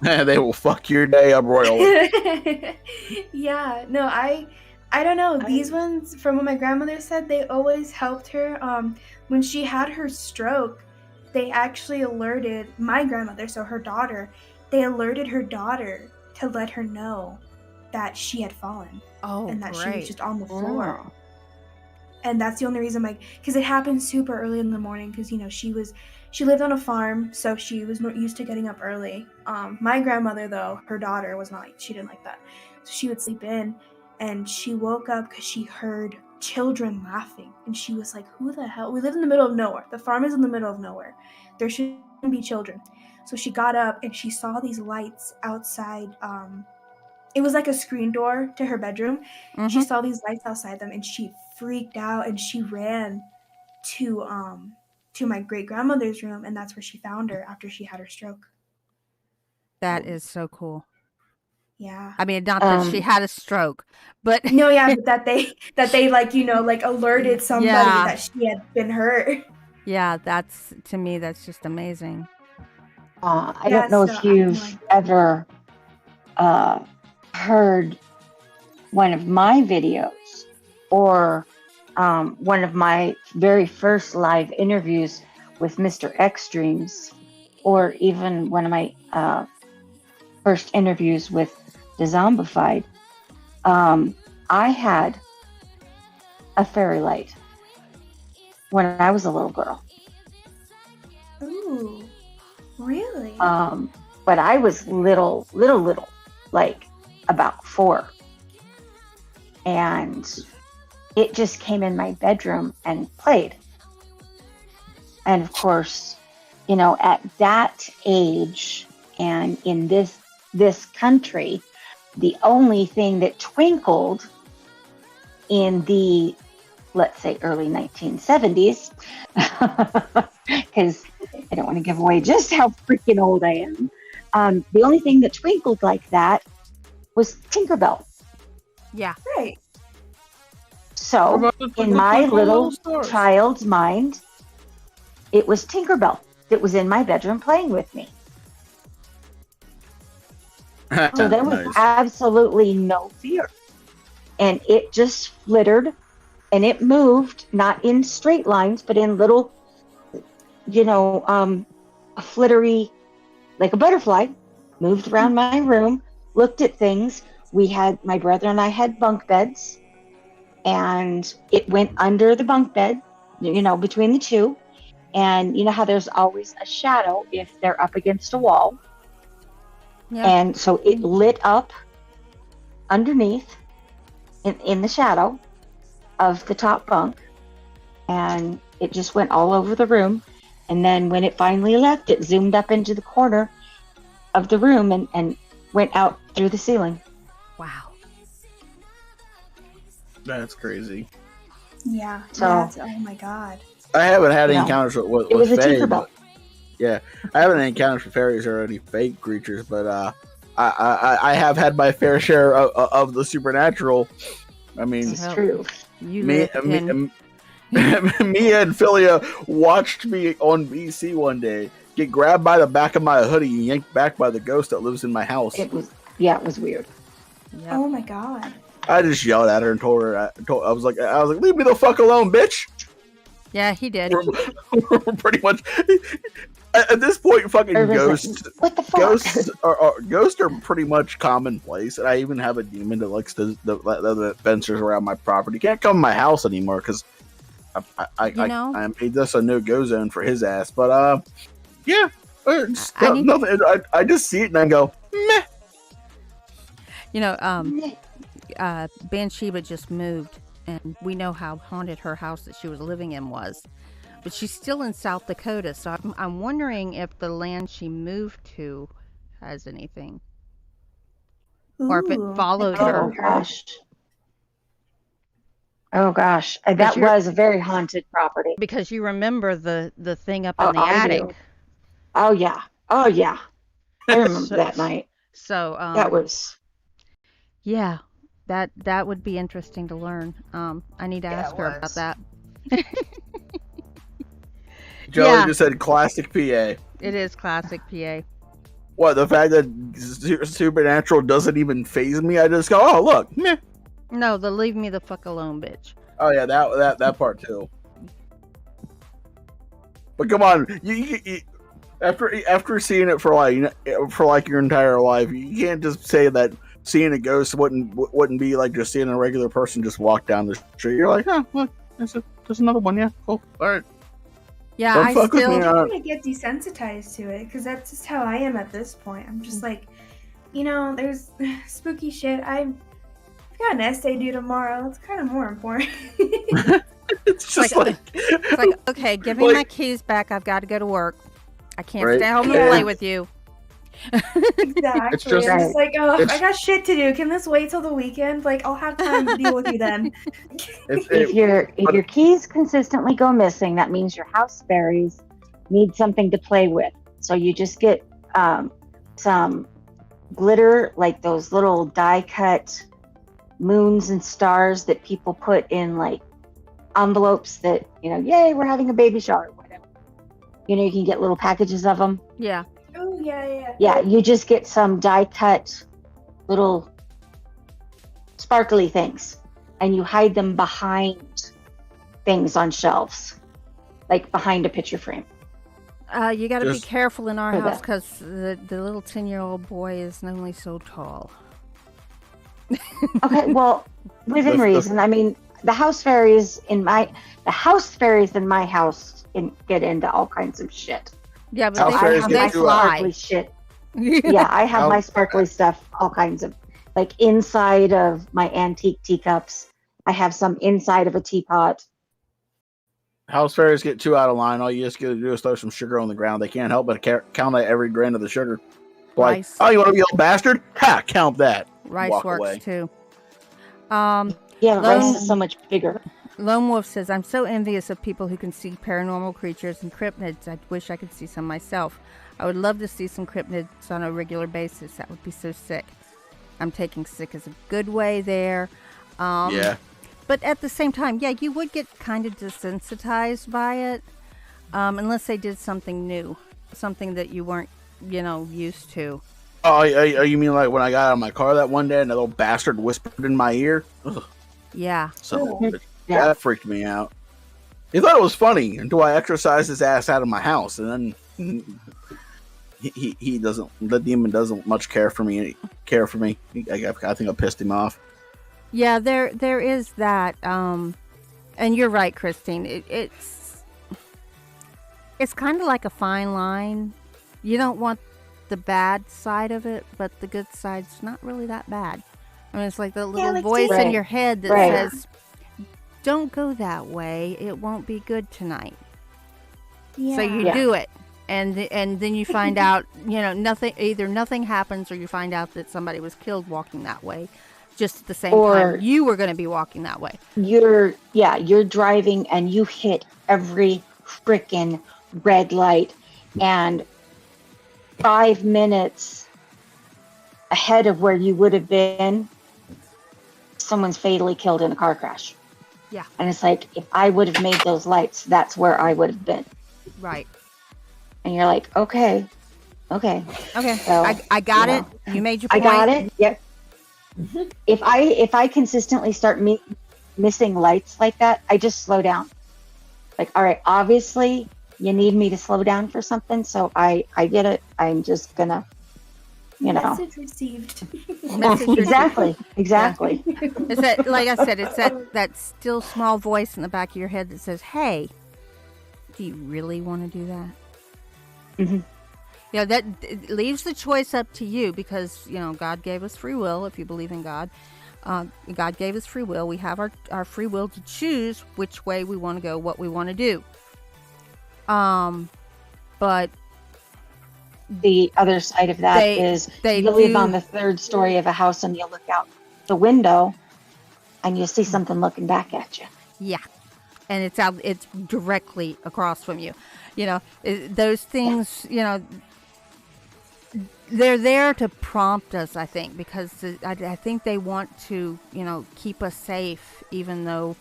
they will fuck your day up royally. Yeah, no, I don't know. These ones, from what my grandmother said, they always helped her. When she had her stroke, they actually alerted my grandmother, so her daughter, they alerted her daughter to let her know that she had fallen. And that she was just on the floor. Oh. And that's the only reason, like, because it happened super early in the morning, because, you know, she lived on a farm, so she was not used to getting up early. My grandmother, though, her daughter was not, she didn't like that. So she would sleep in, and she woke up because she heard children laughing. And she was like, who the hell? We live in the middle of nowhere. The farm is in the middle of nowhere. There shouldn't be children. So she got up, and she saw these lights outside. It was like a screen door to her bedroom. Mm-hmm. She saw these lights outside them, and she freaked out, and she ran to my great grandmother's room, and that's where she found her after she had her stroke. That is so cool. Yeah. I mean, not that she had a stroke, but No, yeah, but that they like, like alerted somebody Yeah. that she had been hurt. yeah, to me, that's just amazing. I don't know if you've ever heard one of my videos or one of my very first live interviews with Mr. Extremes, or even one of my first interviews with the Zombified. I had a fairy light when I was a little girl. Ooh, really? But I was little, like about 4. And it just came in my bedroom and played. And of course, at that age and in this country, the only thing that twinkled in the, let's say, early 1970s, because I don't want to give away just how freaking old I am. The only thing that twinkled like that was Tinkerbell. Yeah. Right. So, in my little child's mind, it was Tinkerbell that was in my bedroom playing with me. So there was absolutely no fear. And it just flittered and it moved, not in straight lines, but in little, a flittery, like a butterfly, moved around my room, looked at things. My brother and I had bunk beds, and it went under the bunk bed, between the two. And you know how there's always a shadow if they're up against a wall. Yeah. And so it lit up underneath in the shadow of the top bunk, and it just went all over the room. And then when it finally left, it zoomed up into the corner of the room and went out through the ceiling. Wow. That's crazy. Yeah. So, oh my God. I haven't had any encounters with it was a fae, Tinkerbell. Yeah, I haven't had encounters with fairies or any fake creatures, but I have had my fair share of the supernatural. I mean, it's true. Mia and Filia watched me on BC one day get grabbed by the back of my hoodie and yanked back by the ghost that lives in my house. It was weird. Yep. Oh my God. I just yelled at her and told her. I was like, leave me the fuck alone, bitch. Yeah, he did. We're pretty much at this point, fucking ghosts. What the fuck? Ghosts are pretty much commonplace, and I even have a demon that likes the fencers around my property. Can't come in my house anymore because I made this a no-go zone for his ass. But yeah, nothing. I just see it and I go meh. Bathsheba just moved, and we know how haunted her house that she was living in was. But she's still in South Dakota, so I'm wondering if the land she moved to has anything. Ooh, or if it followed her. Oh gosh. That was a very haunted property. Because you remember the thing up in the attic. Oh yeah. I remember that night. So that was. Yeah. That would be interesting to learn. I need to ask her about that. Joey just said classic PA. It is classic PA. What, the fact that supernatural doesn't even faze me? I just go, oh look, meh. No, the leave me the fuck alone, bitch. Oh yeah, that part too. But come on, you after seeing it for like your entire life, you can't just say that seeing a ghost wouldn't be like just seeing a regular person just walk down the street. You're like, oh, look, there's another one. Yeah, cool. All right. Yeah, I'm gonna get desensitized to it because that's just how I am at this point. I'm just like, there's spooky shit. I've got an essay due tomorrow. It's kind of more important. It's just like okay, give me my keys back. I've got to go to work. I can't stay home and play with you. Exactly. I'm just like, I got shit to do. Can this wait till the weekend? Like, I'll have time to deal with you then. If your keys consistently go missing, that means your house fairies need something to play with. So you just get some glitter, like those little die-cut moons and stars that people put in like envelopes that, yay, we're having a baby shower, whatever. You can get little packages of them. Yeah. Oh, yeah. Yeah, you just get some die-cut little sparkly things, and you hide them behind things on shelves, like behind a picture frame. You got to be careful in our for house that. because the little 10-year-old boy is only so tall. Okay, well, within reason. I mean, the house fairies in my house get into all kinds of shit. Yeah, but House I fairies have get my too sparkly shit. Yeah, I have my sparkly stuff, all kinds of, like inside of my antique teacups. I have some inside of a teapot. House fairies get too out of line. All you just got to do is throw some sugar on the ground. They can't help but count out every grain of the sugar. Like, Rice. oh, you want to be a little bastard? Ha! Count that. Rice Walk works away. too. Yeah, Lone- rice is so much bigger. Lone Wolf says, I'm so envious of people who can see paranormal creatures and cryptids. I wish I could see some myself. I would love to see some cryptids on a regular basis. That would be so sick. I'm taking sick as a good way there. Yeah. But at the same time, yeah, you would get kind of desensitized by it, unless they did something new, something that you weren't, used to. Oh, you mean like when I got out of my car that one day and a little bastard whispered in my ear? Ugh. Yeah. So Yeah. that freaked me out. He thought it was funny until I exorcised his ass out of my house, and then he doesn't. The demon doesn't much care for me. I think I pissed him off. Yeah, there is that, and you're right, Christine. It's kind of like a fine line. You don't want the bad side of it, but the good side's not really that bad. I mean, it's like the little voice in your head that says, "Don't go that way. It won't be good tonight." Yeah. So you do it, and then you find out, nothing happens, or you find out that somebody was killed walking that way. Just at the same time, you were going to be walking that way. You're driving and you hit every frickin' red light, and 5 minutes ahead of where you would have been, someone's fatally killed in a car crash. Yeah. And it's like, if I would have made those lights, that's where I would have been. Right. And you're like, okay. Okay. So, I got it. You made your point. I got it. Yep. If I consistently start missing lights like that, I just slow down. Like, all right, obviously you need me to slow down for something, so I get it. I'm just gonna, Message received. Exactly. It's that, like I said, it's that still small voice in the back of your head that says, "Hey, do you really want to do that?" Mm-hmm. That it leaves the choice up to you, because God gave us free will. If you believe in God, God gave us free will. We have our free will to choose which way we want to go, what we want to do. But the other side of that is you live on the third story of a house and you look out the window and you see something looking back at you. Yeah. And it's directly across from you. Those things, they're there to prompt us, I think, because I think they want to, keep us safe, even though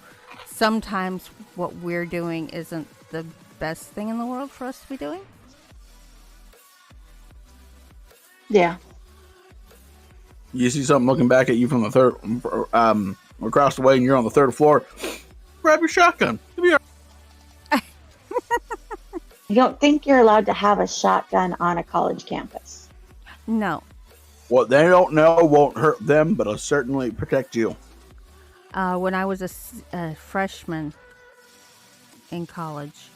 sometimes what we're doing isn't the best thing in the world for us to be doing. Yeah. You see something looking back at you from the third, across the way, and you're on the third floor. Grab your shotgun. You'll be all right. I don't think you're allowed to have a shotgun on a college campus. No. What they don't know won't hurt them, but it'll certainly protect you. When I was a freshman in college,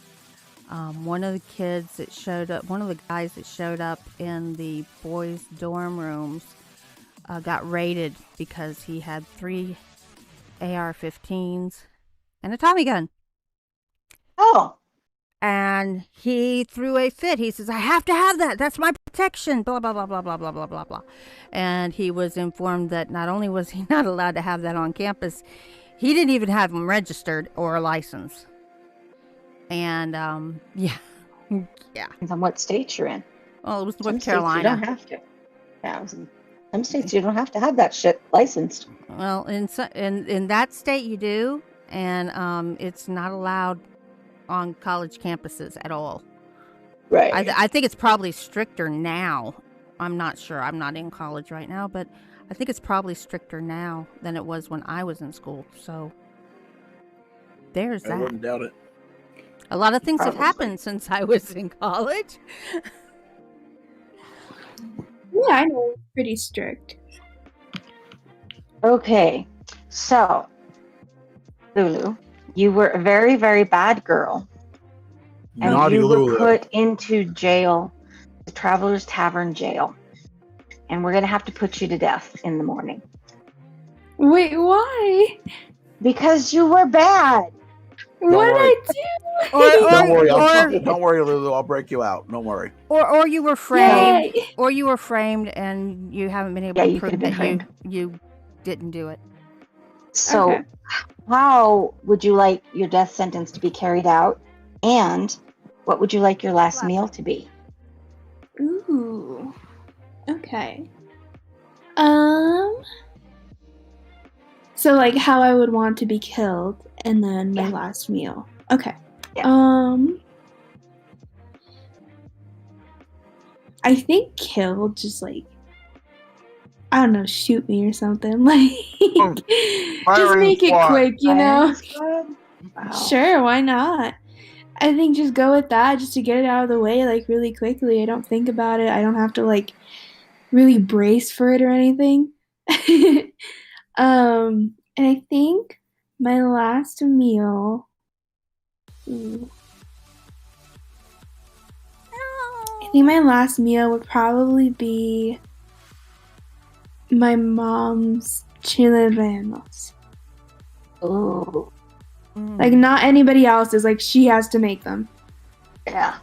one of the guys that showed up in the boys' dorm rooms got raided because he had 3 AR-15s and a Tommy gun. Oh. And he threw a fit. He says, "I have to have that. That's my protection." Blah, blah, blah, blah, blah, blah, blah, blah, blah. And he was informed that not only was he not allowed to have that on campus, he didn't even have them registered or a license. And, yeah. Depends on what state you're in. Well, it was Some North states you Carolina. don't have to. Yeah, Some states you don't have to have that shit licensed. Well, in that state you do, and it's not allowed on college campuses at all. Right. I think it's probably stricter now. I'm not sure. I'm not in college right now, but I think it's probably stricter now than it was when I was in school. So there's I that. wouldn't doubt it. A lot of things have Probably. happened since I was in college. Yeah, I know. Pretty strict. Okay, so Lulu, you were a very, very bad girl, and Naughty you were Lulu. put into jail, the Travelers Tavern jail, and we're gonna have to put you to death in the morning Wait, why? because you were bad. What did worry. I do? Don't worry, or, don't worry, Lulu. I'll break you out. Don't worry. or you were framed, Yay. or you were framed, and you haven't been able Yeah, to you could prove have been that framed. you didn't do it. So, Okay. how would you like your death sentence to be carried out, and what would you like your last meal to be? Ooh. Okay. So like how I would want to be killed and then my Yeah. last meal. Okay. Yeah. I think kill, just like, I don't know, shoot me or something. Like just Firing make it squad. quick, you know? Wow. Sure, why not? I think just go with that just to get it out of the way like really quickly. I don't think about it. I don't have to like really brace for it or anything. And I think my last meal. Ooh. I think my last meal would probably be my mom's chile rellenos. Ooh, Like not anybody else's. Like she has to make them. yeah.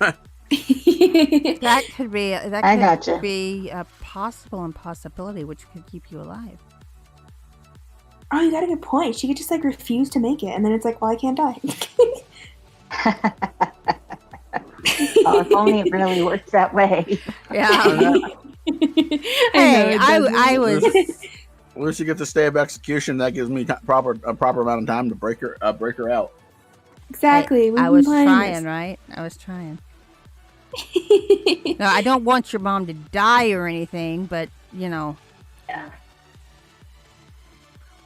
That could be I gotcha. be a possible impossibility, which could keep you alive. Oh, you got a good point. She could just like refuse to make it, and then it's like, well, I can't die. Oh, if only it really works that way. Yeah. Hey, I was. At least you get the stay of execution. That gives me a proper amount of time to break her out. Exactly. I was trying, right? I was trying. No, I don't want your mom to die or anything, but you know. Yeah.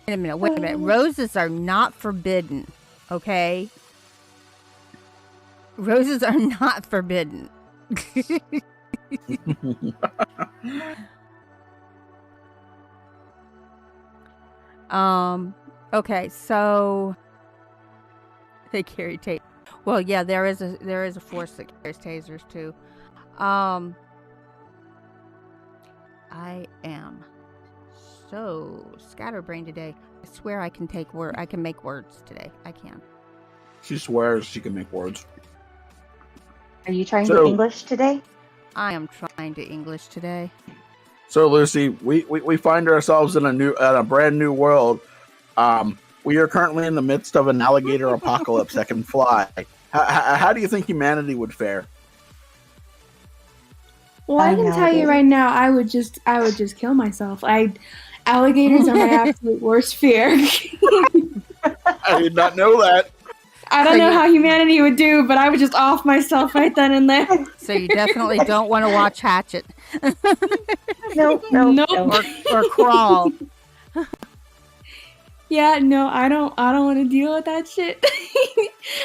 Wait a minute. Roses are not forbidden, okay? Roses are not forbidden. Okay, so they carry tape. Well, yeah, there is a force that carries tasers too. I am so scatterbrained today. I swear I can make words today. I can. She swears she can make words. Are you trying So- to English today? I am trying to English today. So Lucy, we find ourselves in a brand new world. We are currently in the midst of an alligator apocalypse that can fly. How do you think humanity would fare? Well, I can tell you right now, I would just kill myself. Alligators are my absolute worst fear. I did not know that. I don't know how humanity would do, but I would just off myself right then and there. So you definitely don't want to watch Hatchet. Nope. Or Crawl. Yeah, no, I don't want to deal with that shit.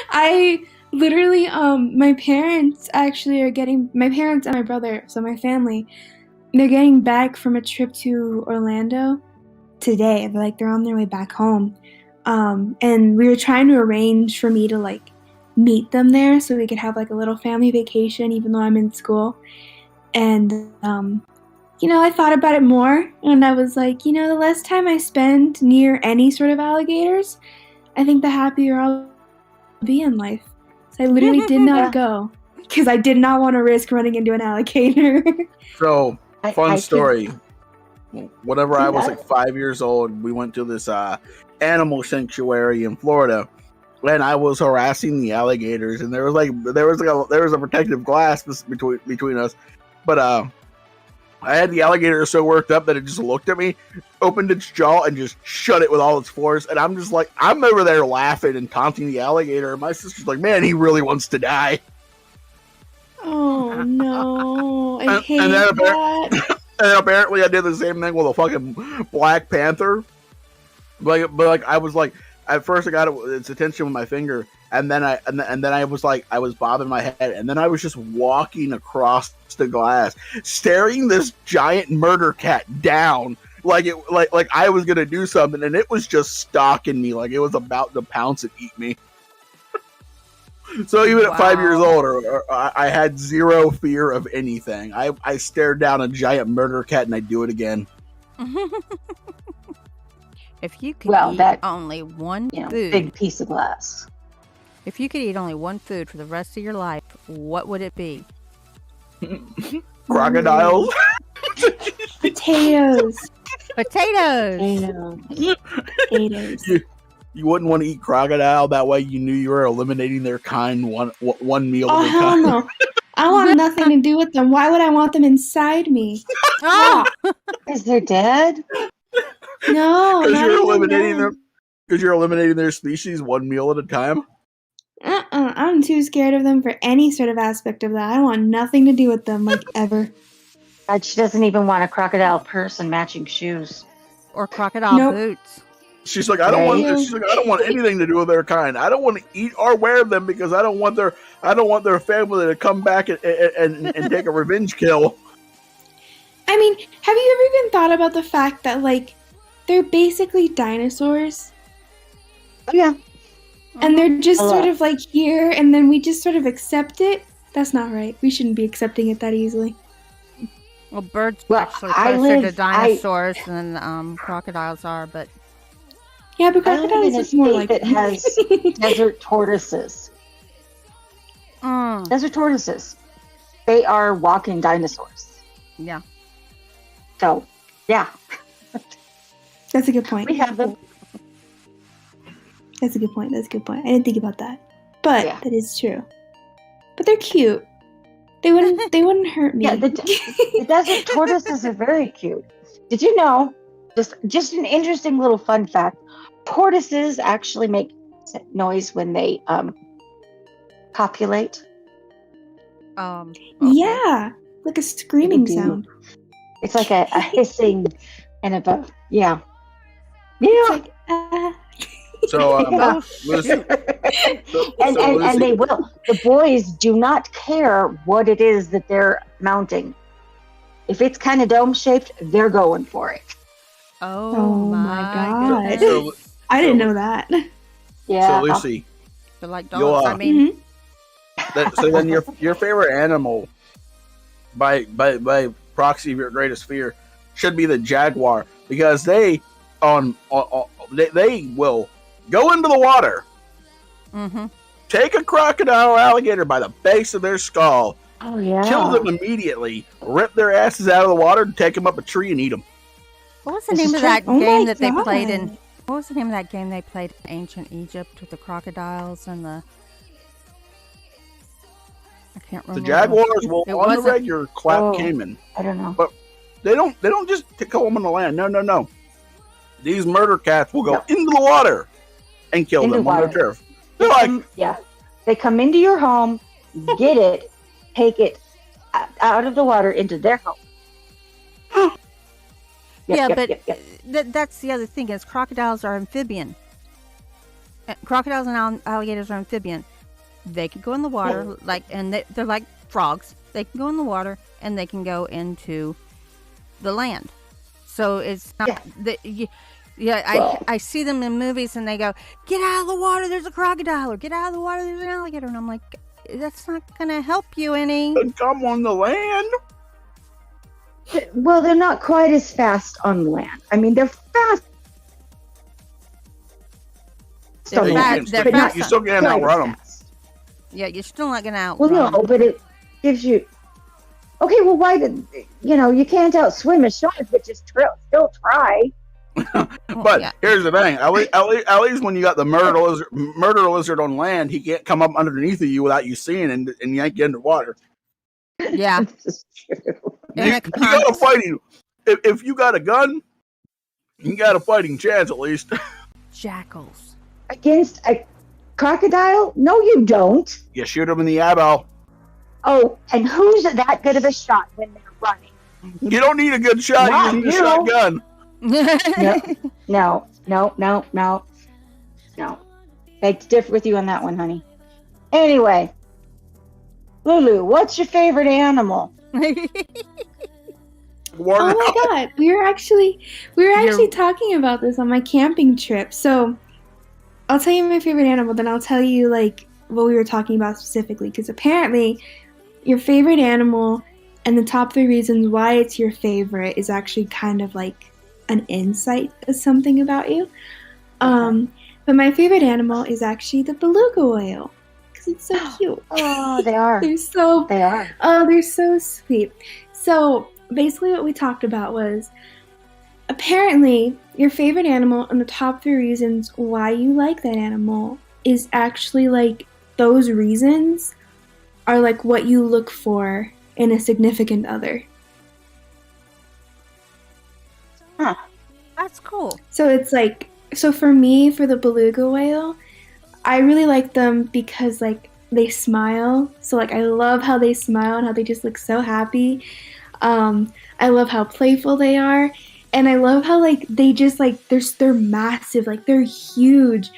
I literally, my parents and my brother, so my family, they're getting back from a trip to Orlando today. They're on their way back home. And we were trying to arrange for me to like meet them there so we could have like a little family vacation even though I'm in school. And I thought about it more and I was like, the less time I spend near any sort of alligators, I think the happier I'll be in life. So I literally did not go because I did not want to risk running into an alligator. So, fun story. Can... Whenever I was like 5 years old, we went to this animal sanctuary in Florida, and I was harassing the alligators, and there was a protective glass between us, but I had the alligator so worked up that it just looked at me, opened its jaw, and just shut it with all its force. And I'm just like, I'm over there laughing and taunting the alligator. And my sister's like, man, he really wants to die. Oh no, I hate and then that. And apparently I did the same thing with a fucking Black Panther. But I was like, at first I got its attention with my finger, and then I was like, I was bobbing my head, and then I was just walking across the glass, staring this giant murder cat down, like I was gonna do something, and it was just stalking me, like it was about to pounce and eat me. So even at 5 years old, I had zero fear of anything. I stared down a giant murder cat, and I'd do it again. If you could eat only one food, big piece of glass. If you could eat only one food for the rest of your life, what would it be? Crocodiles. Potatoes. You wouldn't want to eat crocodile. That way, you knew you were eliminating their kind one meal at a hell time. No. I want nothing to do with them. Why would I want them inside me? Because they're dead. No, because you're eliminating them. Because you're eliminating their species one meal at a time. I'm too scared of them for any sort of aspect of that. I want nothing to do with them, like ever. She doesn't even want a crocodile purse and matching shoes or crocodile boots. She's like, I don't want anything to do with their kind. I don't want to eat or wear them because I don't want their family to come back and take a revenge kill. I mean, have you ever even thought about the fact that like they're basically dinosaurs? Oh, yeah. And they're just sort of like here, and then we just sort of accept it? That's not right. We shouldn't be accepting it that easily. Well, birds are actually closer to dinosaurs than crocodiles are, but... Yeah, but crocodiles is more like... that has desert tortoises. Desert tortoises. They are walking dinosaurs. Yeah. So, yeah. That's a good point. We have them. That's a good point. I didn't think about that. But that is true. But they're cute. They wouldn't hurt me. Yeah, the desert tortoises are very cute. Did you know, just an interesting little fun fact, tortoises actually make noise when they copulate. Okay. Yeah, like a screaming sound. It's like a hissing and a yeah. It's like, So, Lucy. And they will. The boys do not care what it is that they're mounting. If it's kind of dome shaped, they're going for it. Oh my god! I didn't know that. Yeah. So Lucy, they're like dogs. I mean, so then your favorite animal, by proxy of your greatest fear, should be the jaguar because they will go into the water, take a crocodile or alligator by the base of their skull, kill them immediately, rip their asses out of the water, and take them up a tree and eat them. What was the name of that game that they played in? What was the name of that game they played in ancient Egypt with the crocodiles and the? I can't remember. The jaguars will on the regular clap caiman. I don't know, but they don't just kill them on the land. No. These murder cats will go into the water and kill them on their turf. They're they come into your home, get it, take it out of the water into their home. That's the other thing is crocodiles are amphibian. Crocodiles and alligators are amphibian. They can go in the water they're like frogs. They can go in the water and they can go into the land. So it's not I see them in movies and they go, get out of the water, there's a crocodile, or get out of the water, there's an alligator. And I'm like, that's not going to help you any. Come on the land. Well, they're not quite as fast on land. I mean, they're fast. You still can't outrun them. Yeah, you're still not going to outrun them. Well, no, but it gives you... Okay, well, why did... you can't outswim a shark, but just still try. But here's the thing. At least when you got the murder lizard on land, he can't come up underneath of you without you seeing and yank you underwater. Yeah. This is true. You got a fighting. If you got a gun, you got a fighting chance at least. Jackals. Against a crocodile? No, you don't. You shoot them in the eyeball. Oh, and who's that good of a shot when they're running? You don't need a good shot. Not you need you. a shotgun. No. Beg to differ with you on that one, honey. Anyway, Lulu, what's your favorite animal? Oh my god, we were actually talking about this on my camping trip. So I'll tell you my favorite animal, then I'll tell you like what we were talking about specifically. Because apparently, your favorite animal and the top 3 reasons why it's your favorite is actually kind of like an insight of something about you. But my favorite animal is actually the beluga whale because it's so cute. Oh, they are. They are. Oh, they're so sweet. So basically what we talked about was apparently your favorite animal and the top 3 reasons why you like that animal is actually like those reasons are like what you look for in a significant other. Huh. That's cool. So it's like, so for me, for the beluga whale, I really like them because like they smile. So like I love how they smile and how they just look so happy. I love how playful they are, and I love how like they just like they're massive, like they're huge,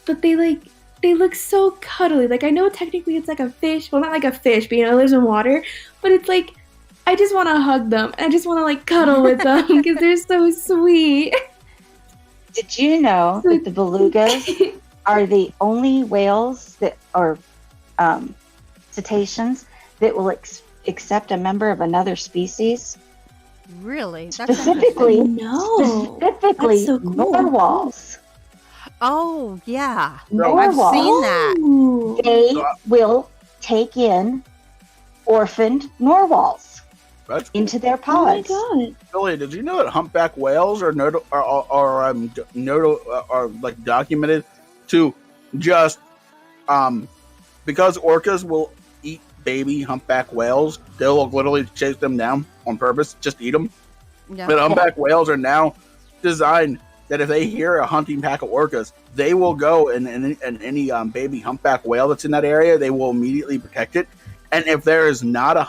but they look so cuddly. Like I know technically it's like a fish, well not like a fish, but you know lives in water, but it's like I just want to hug them. I just want to like cuddle with them because they're so sweet. Did you know that the belugas are the only whales that are cetaceans that will accept a member of another species? Really? That's Specifically so cool. narwhals. Oh, yeah. Narwhals. I've seen that. Ooh. They will take in orphaned narwhals into their pods. Oh my god. Billy, did you know that humpback whales are like documented to just because orcas will eat baby humpback whales, they'll literally chase them down on purpose, just eat them. Yeah. But humpback whales are now designed that if they hear a hunting pack of orcas, they will go and any baby humpback whale that's in that area, they will immediately protect it. And if there is not a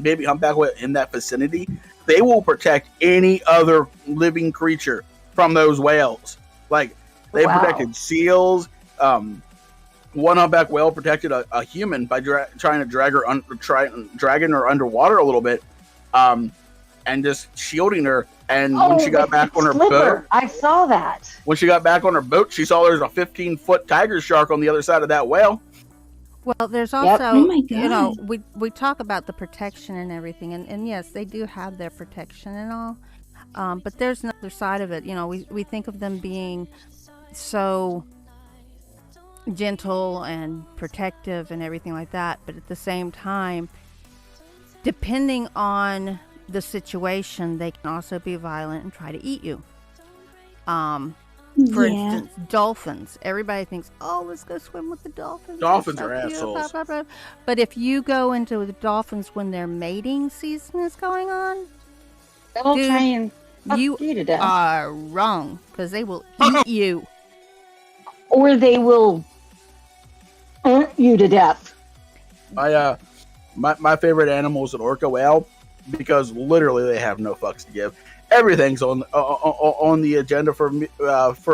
baby humpback whale in that vicinity, they will protect any other living creature from those whales. Like they protected seals. One humpback whale protected a human by trying to dragging her underwater a little bit, and just shielding her. And when she got back on her boat, I saw that. When she got back on her boat, she saw there's a 15-foot tiger shark on the other side of that whale. Well, there's also, Oh my God. you know, we talk about the protection and everything, and yes, they do have their protection and all, but there's another side of it. You know, we think of them being so gentle and protective and everything like that, but at the same time, depending on the situation, they can also be violent and try to eat you. For instance, dolphins. Everybody thinks, oh, let's go swim with the dolphins. Dolphins They're are so cute, assholes. blah, blah, blah. But if you go into the dolphins when their mating season is going on, They'll dude, try and fuck you you to death. are wrong, because they will eat you. Or they will burn you to death. My favorite animal is an orca whale because literally they have no fucks to give. Everything's on the agenda for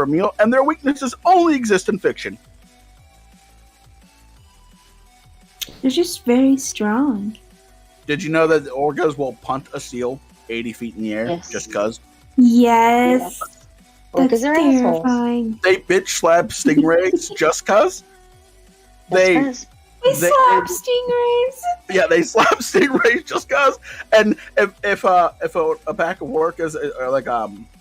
a meal, and their weaknesses only exist in fiction. They're just very strong. Did you know that the orcas will punt a seal 80 feet in the air just because? Yes. Because That's they're assholes. terrifying. They bitch slap stingrays just because? They They slap stingrays. Yeah, they slap stingrays just cause. And if a pack of orcas are like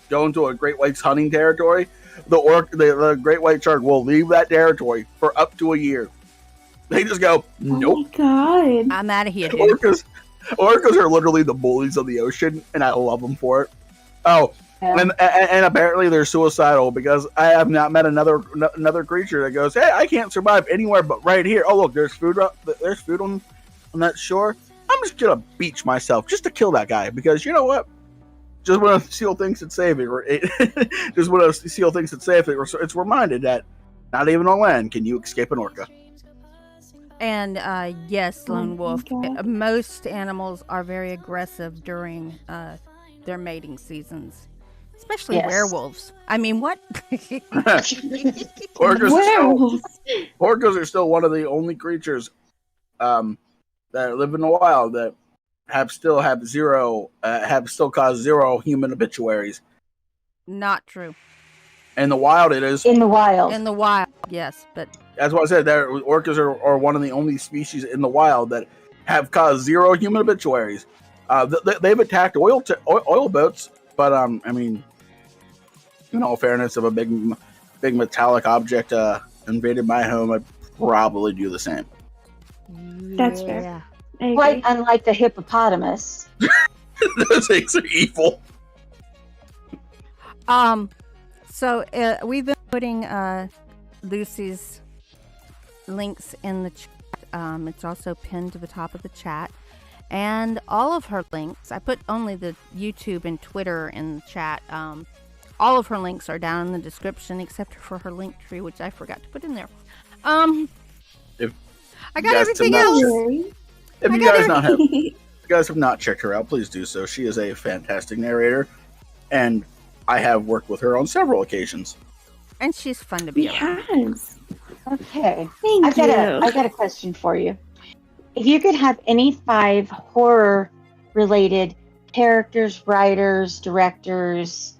go into a great white's hunting territory, the great white shark will leave that territory for up to a year. They just go, nope. Oh my god. I'm out of here, dude. Orcas are literally the bullies of the ocean, and I love them for it. Oh, and apparently they're suicidal because I have not met another creature that goes, hey, I can't survive anywhere but right here. Oh look, there's food on that shore. I'm just gonna beach myself just to kill that guy because you know what? Just when a seal thinks it's safe, just when a seal thinks it's safe, it's reminded that not even on land can you escape an orca. And yes, Lone Wolf, Okay. most animals are very aggressive during their mating seasons, especially Yes. werewolves. I mean, what? Orcas are still one of the only creatures that live in the wild that have still caused 0 human obituaries. Not true. In the wild, it is. In the wild. In the wild, yes, but That's what I said. Orcas are one of the only species in the wild that have caused 0 human obituaries. They've attacked oil boats, but I mean, in all fairness, if a big metallic object invaded my home, I'd probably do the same. That's fair. I agree. Quite unlike the hippopotamus. Those things are evil. So we've been putting Lucy's links in the chat. It's also pinned to the top of the chat. And all of her links, I put only the YouTube and Twitter in the chat. All of her links are down in the description except for her link tree, which I forgot to put in there. I got everything else. If you guys have not checked her out, please do so. She is a fantastic narrator, and I have worked with her on several occasions. And she's fun to be around. Yes. Okay. Thank you. I got a question for you. If you could have any 5 horror-related characters, writers, directors,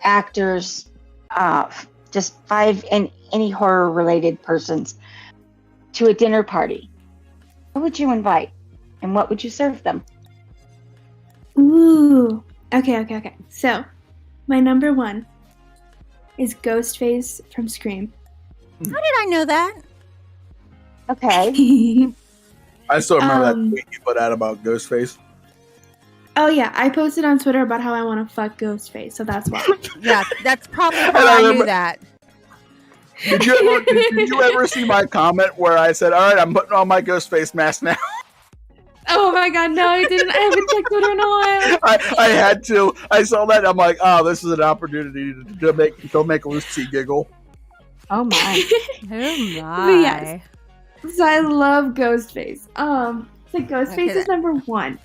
actors, just 5 and any horror-related persons to a dinner party, who would you invite, and what would you serve them? Ooh. Okay. So, my number 1 is Ghostface from Scream. How did I know that? Okay. I still remember that tweet you put out about Ghostface. Oh yeah, I posted on Twitter about how I want to fuck Ghostface, so that's why. Yeah, that's probably how I I knew remember- that. Did you ever see my comment where I said, "All right, I'm putting on my Ghostface mask now"? Oh my god, no, I didn't. I haven't checked Twitter in a while. I had to. I saw that. I'm like, oh, this is an opportunity to make Lucy giggle. Oh my. Oh my. But yes. So I love Ghostface. So Ghostface Okay, is number 1.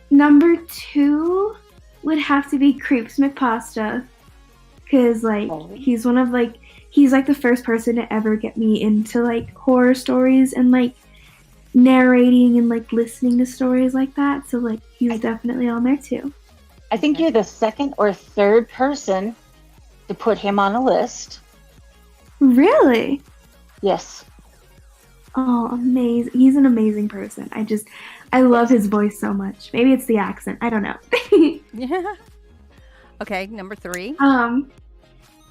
Number 2 would have to be Creeps McPasta, because he's one of he's the first person to ever get me into horror stories and narrating and listening to stories like that. So he's definitely on there too. I think you're the 2nd or 3rd person to put him on a list. Really? Yes. Oh, amazing. He's an amazing person. I love his voice so much. Maybe it's the accent. I don't know. Yeah. Okay, number 3.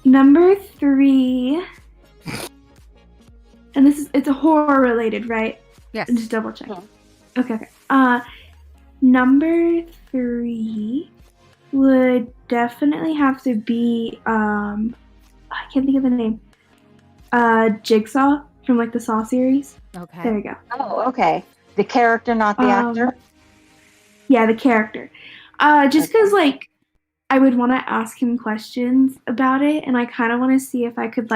Number 3, and it's a horror related, right? Yes. Just double check. Yeah. Okay. Number 3 would definitely have to be I can't think of the name. Jigsaw from the Saw series. Okay. There you go. Oh, okay. The character, not the actor? Yeah, the character. Just because I would want to ask him questions about it, and I kind of want to see if I could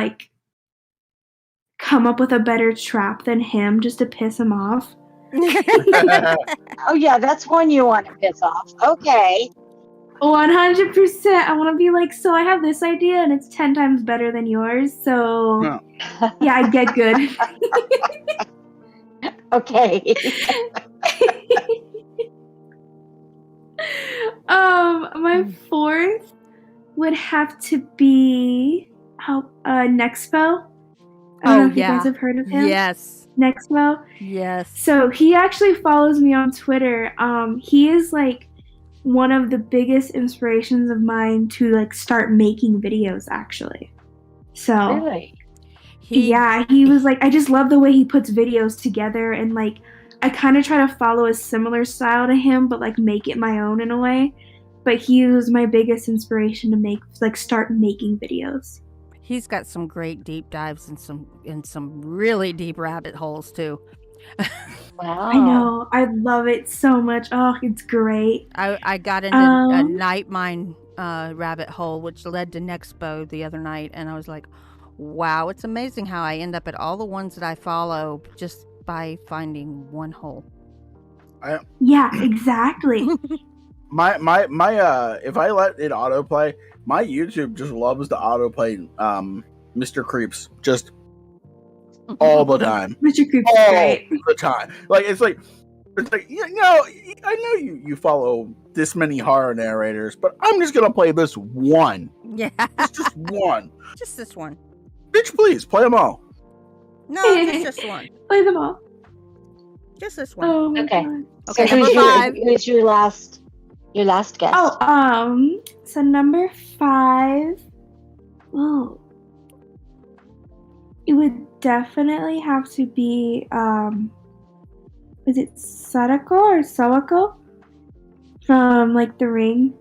come up with a better trap than him just to piss him off. Oh yeah, that's one you want to piss off. Okay. 100%. I want to be so I have this idea and it's 10 times better than yours. So No. yeah, I get good. Okay. My 4th would have to be Nexpo. I don't know if you guys have heard of him. Yes. Nexpo. Yes. So he actually follows me on Twitter. He is one of the biggest inspirations of mine to start making videos actually. So Really? he was I just love the way he puts videos together, and I kind of try to follow a similar style to him, but make it my own in a way. But he was my biggest inspiration to start making videos. He's got some great deep dives and some really deep rabbit holes too. Wow. I know. I love it so much. Oh, it's great. I got into a night mine rabbit hole, which led to Nexpo the other night, and I was like, wow, it's amazing how I end up at all the ones that I follow just by finding one hole. Yeah, exactly. My if I let it autoplay, my YouTube just loves to autoplay Mr. Creeps just all the time. Mr. Creep's All great. the time. Like it's like you know, I know you follow this many horror narrators, but I'm just gonna play this one. Yeah. It's just one. Just this one. Bitch, please play them all. No, just this one. Play them all. Just this one. Oh my Okay. God. Okay, So number 5. who's your last guest? Oh, so number 5. Oh, it would definitely have to be is it Sadako or Sawako from like The Ring?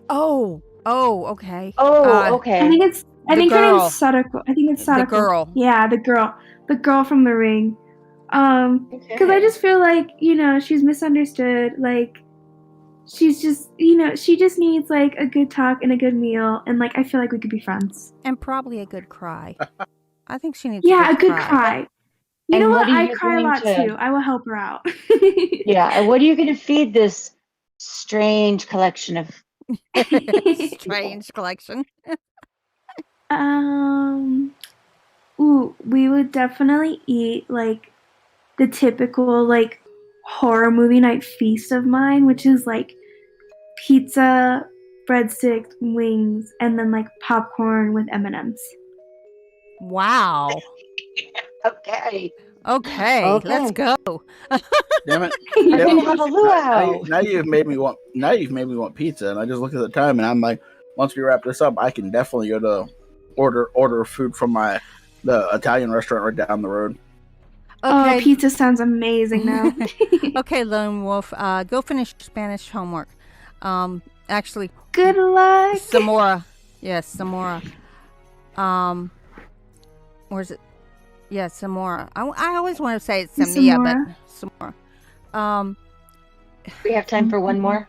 Oh, okay. Okay. I think her girl. name's Sadako. I think it's Sadako. The girl. Yeah, the girl from The Ring. Because I just feel like, she's misunderstood. Like, she's just, she just needs like a good talk and a good meal, and like I feel like we could be friends. And probably a good cry. I think she needs a good cry. You And know what what? are I you cry a going lot to- too. I will help her out. Yeah, and what are you going to feed this strange collection of? Strange collection. We would definitely eat like the typical like horror movie night feast of mine, which is like pizza, breadsticks, wings, and then like popcorn with M&Ms. Wow. Okay. Okay, let's go. Damn it. We're Damn gonna it. have a luau. Now you've made me want pizza, and I just look at the time and I'm like, once we wrap this up, I can definitely go to order food from the Italian restaurant right down the road. Okay. Oh, pizza sounds amazing now. Okay, Lone Wolf, go finish Spanish homework. Actually, Good luck. Zamora. Yes, Zamora. Where's it? Yeah, Zamora. I always want to say it's Samia, but Zamora. We have time for one more.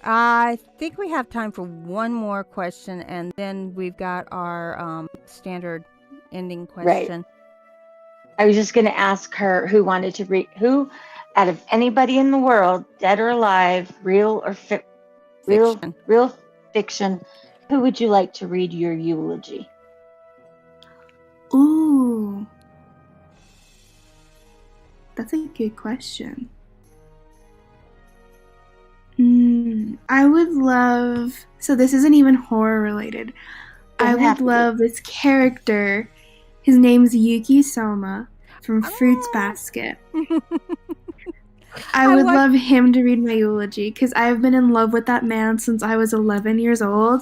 I think we have time for one more question, and then we've got our standard ending question. I was just going to ask her who wanted to read, who out of anybody in the world, dead or alive, real or Fiction. real fiction, who would you like to read your eulogy? Ooh. That's a good question. I would love, so this isn't even horror related. I would love this character. His name's Yuki Soma from Fruits Basket. I would love him to read my eulogy because I've been in love with that man since I was 11 years old,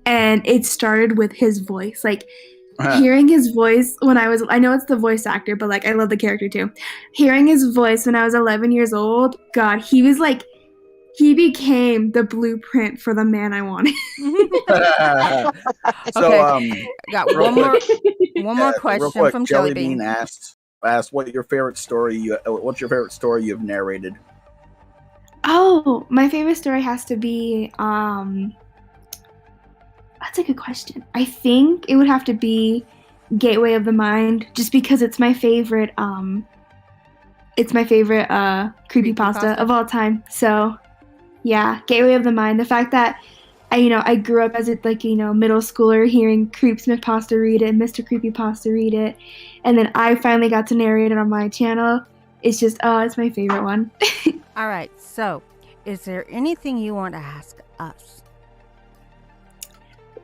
and it started with his voice. Like, hearing his voice when I know it's the voice actor, but like I love the character too. Hearing his voice when I was 11 years old, God, he became the blueprint for the man I wanted. So, Okay. Got one more question from Jellybean. Asked what's your favorite story you've narrated? Oh, my favorite story has to be that's a good question. I think it would have to be Gateway of the Mind, just because it's my favorite creepypasta of all time. So yeah, Gateway of the Mind. The fact that I grew up as a middle schooler hearing Creepsmithpasta read it and Mr. Creepypasta read it, and then I finally got to narrate it on my channel. It's just it's my favorite one. All right. So, is there anything you want to ask us?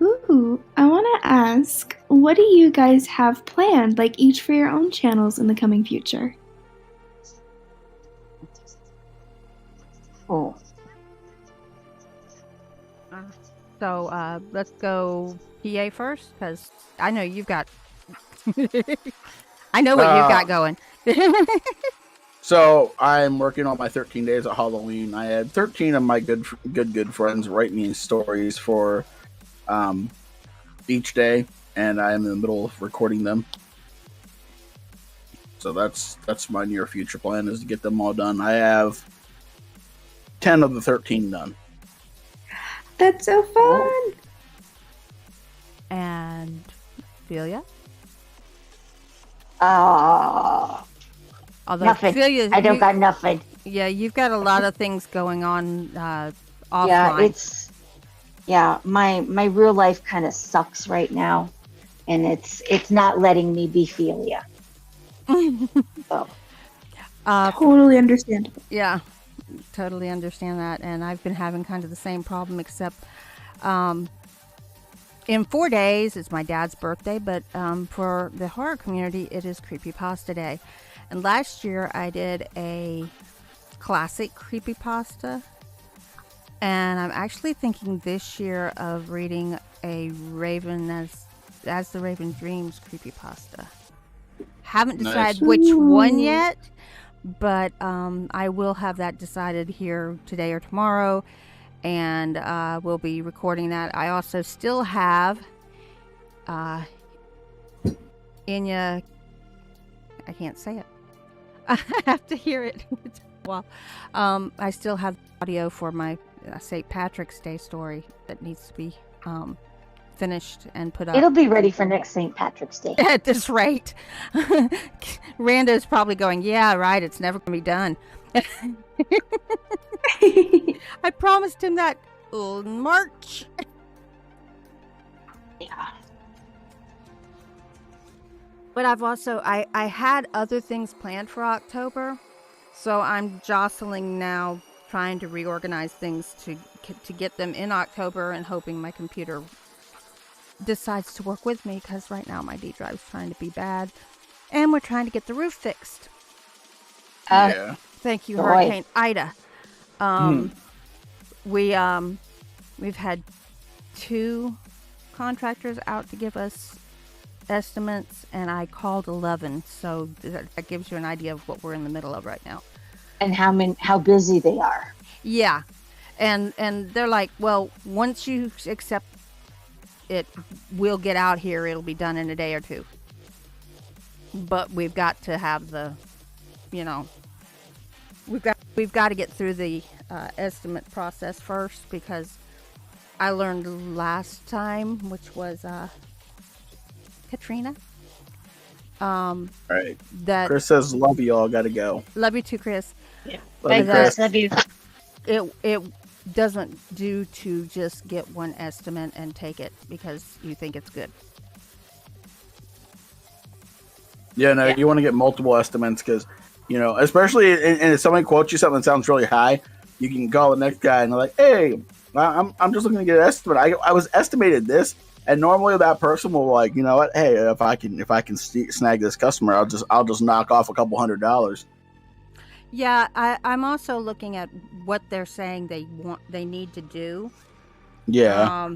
Ooh, I want to ask, what do you guys have planned, like each for your own channels in the coming future? Oh. So let's go PA first, because I know you've got. I know what you've got going. So I'm working on my 13 days at Halloween. I had 13 of my good friends write me stories for each day, and I am in the middle of recording them. So that's my near future plan, is to get them all done. I have 10 of the 13 done. That's so fun. And Filia? Although nothing. Filia, I don't got nothing. Yeah, you've got a lot of things going on Yeah, offline. my real life kind of sucks right now, and it's not letting me be Filia. So. Totally understandable. Yeah, totally understand that. And I've been having kind of the same problem, except in 4 days, it's my dad's birthday, but for the horror community, it is Creepypasta Day. And last year, I did a classic creepypasta, and I'm actually thinking this year of reading a Raven as the Raven Dreams creepypasta. Haven't decided which one yet, but I will have that decided here today or tomorrow, and we'll be recording that. I also still have Inya. I can't say it. I have to hear it. Well, I still have audio for my St. Patrick's Day story that needs to be finished and put up. It'll be ready for next St. Patrick's Day. At this rate. Rando's probably going, yeah, right, it's never going to be done. I promised him that in March. Yeah. But I've also, I had other things planned for October, so I'm jostling now, trying to reorganize things to get them in October, and hoping my computer decides to work with me, because right now my D drive's trying to be bad, and we're trying to get the roof fixed. Yeah. Thank you, Hurricane Ida. We've had 2 contractors out to give us estimates, and I called 11, so that gives you an idea of what we're in the middle of right now. And how busy they are. Yeah, and they're like, well, once you accept it, we'll get out here. It'll be done in a day or 2. But we've got to have the, we've got to get through the estimate process first, because I learned last time, which was Katrina. Right. That Chris says, "Love you all. Got to go." Love you too, Chris. Yeah. Love you, Chris. Chris. Love you. It doesn't do to just get one estimate and take it because you think it's good. Yeah, no, you want to get multiple estimates, because, especially and if somebody quotes you something that sounds really high, you can call the next guy and they're like, "Hey, I'm just looking to get an estimate. I was estimated this," and normally that person will, like, you know what? Hey, if I can snag this customer, I'll just knock off a couple $100. Yeah, I'm also looking at what they're saying they need to do. Yeah.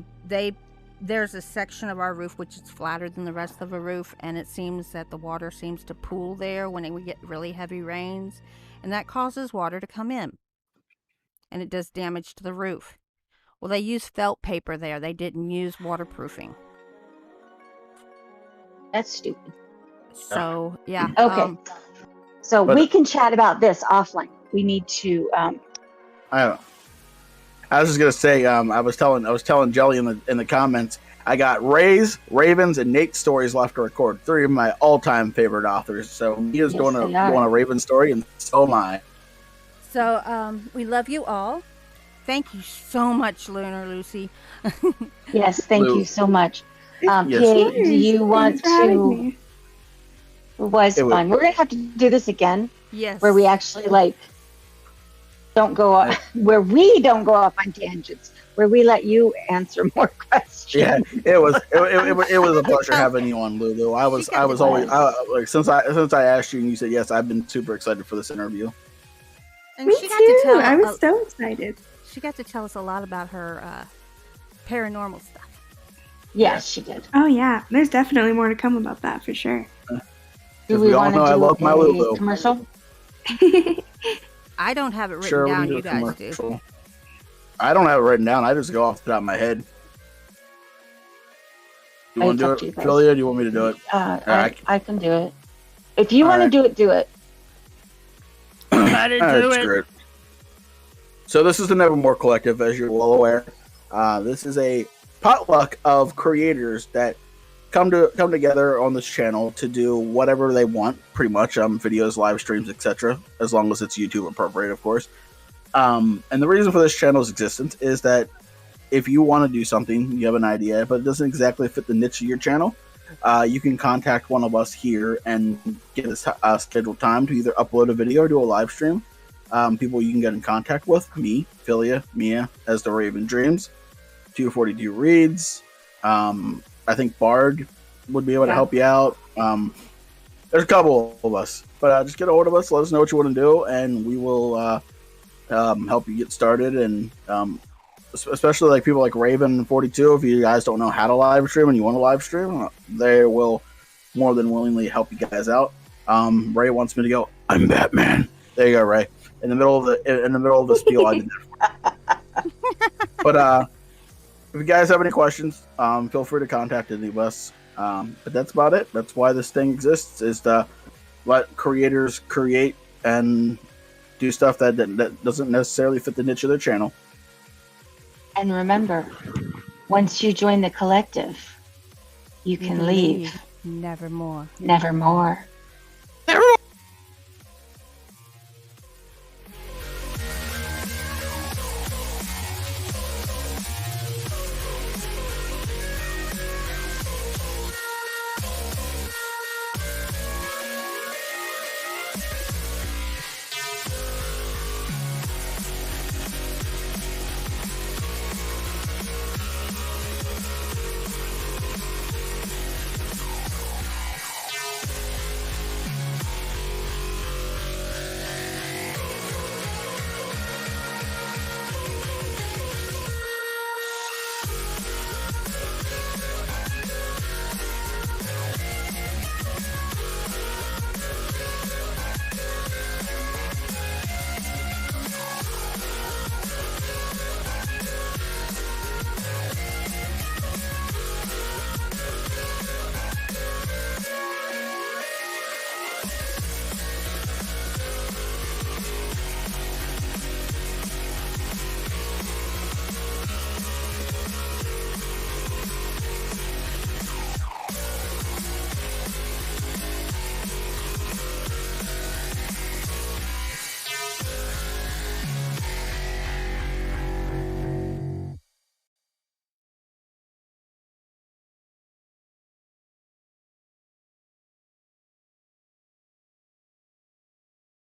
There's a section of our roof which is flatter than the rest of the roof, and it seems that the water seems to pool there when we get really heavy rains, and that causes water to come in, and it does damage to the roof. Well, they used felt paper there. They didn't use waterproofing. That's stupid. So, yeah. Okay. So we can chat about this offline. We need to. I was just gonna say. I was telling Jelly in the comments. I got Ray's, Ravens, and Nate's stories left to record. 3 of my all-time favorite authors. So he is doing a Raven story, and so am I. So we love you all. Thank you so much, Lunar Lucy. Yes, thank you so much. Yes. PA, do you want to? It was fun. We're gonna have to do this again. Yes. Where we actually don't go off, where we don't go off on tangents, where we let you answer more questions. Yeah, it was a pleasure having you on, Lulu. I was always since I asked you and you said yes, I've been super excited for this interview. And Me she got too. to tell I was so excited. She got to tell us a lot about her paranormal stuff. Yes, she did. Oh yeah, there's definitely more to come about that for sure. Do we want to do I love my Lulu. commercial? I don't have it written down. You guys do. I don't have it written down. I just go off the top of my head. You want to do It's up to you it, guys. Filia? Or do you want me to do it? I can do it. If you want to do it, do it. How to do it. Screw it. So this is the Nevermore Collective, as you're well aware. This is a potluck of creators that come together on this channel to do whatever they want, pretty much, videos, live streams, etc., as long as it's YouTube appropriate, of course. And the reason for this channel's existence is that if you want to do something, you have an idea, but it doesn't exactly fit the niche of your channel, you can contact one of us here and get a scheduled time to either upload a video or do a live stream. People you can get in contact with: me, Filia, Mia, as the Raven Dreams, 242 Reads. I think Bard would be able to help you out. There's a couple of us, but just get a hold of us. Let us know what you want to do, and we will help you get started. And especially like people like Raven 42, if you guys don't know how to live stream and you want to live stream, they will more than willingly help you guys out. Ray wants me to go, I'm Batman. There you go, Ray. In the middle of the spiel, I did that. But if you guys have any questions, feel free to contact any of us. But that's about it. That's why this thing exists, is to let creators create and do stuff that doesn't necessarily fit the niche of their channel. And remember, once you join the collective, you can leave. Nevermore. Nevermore.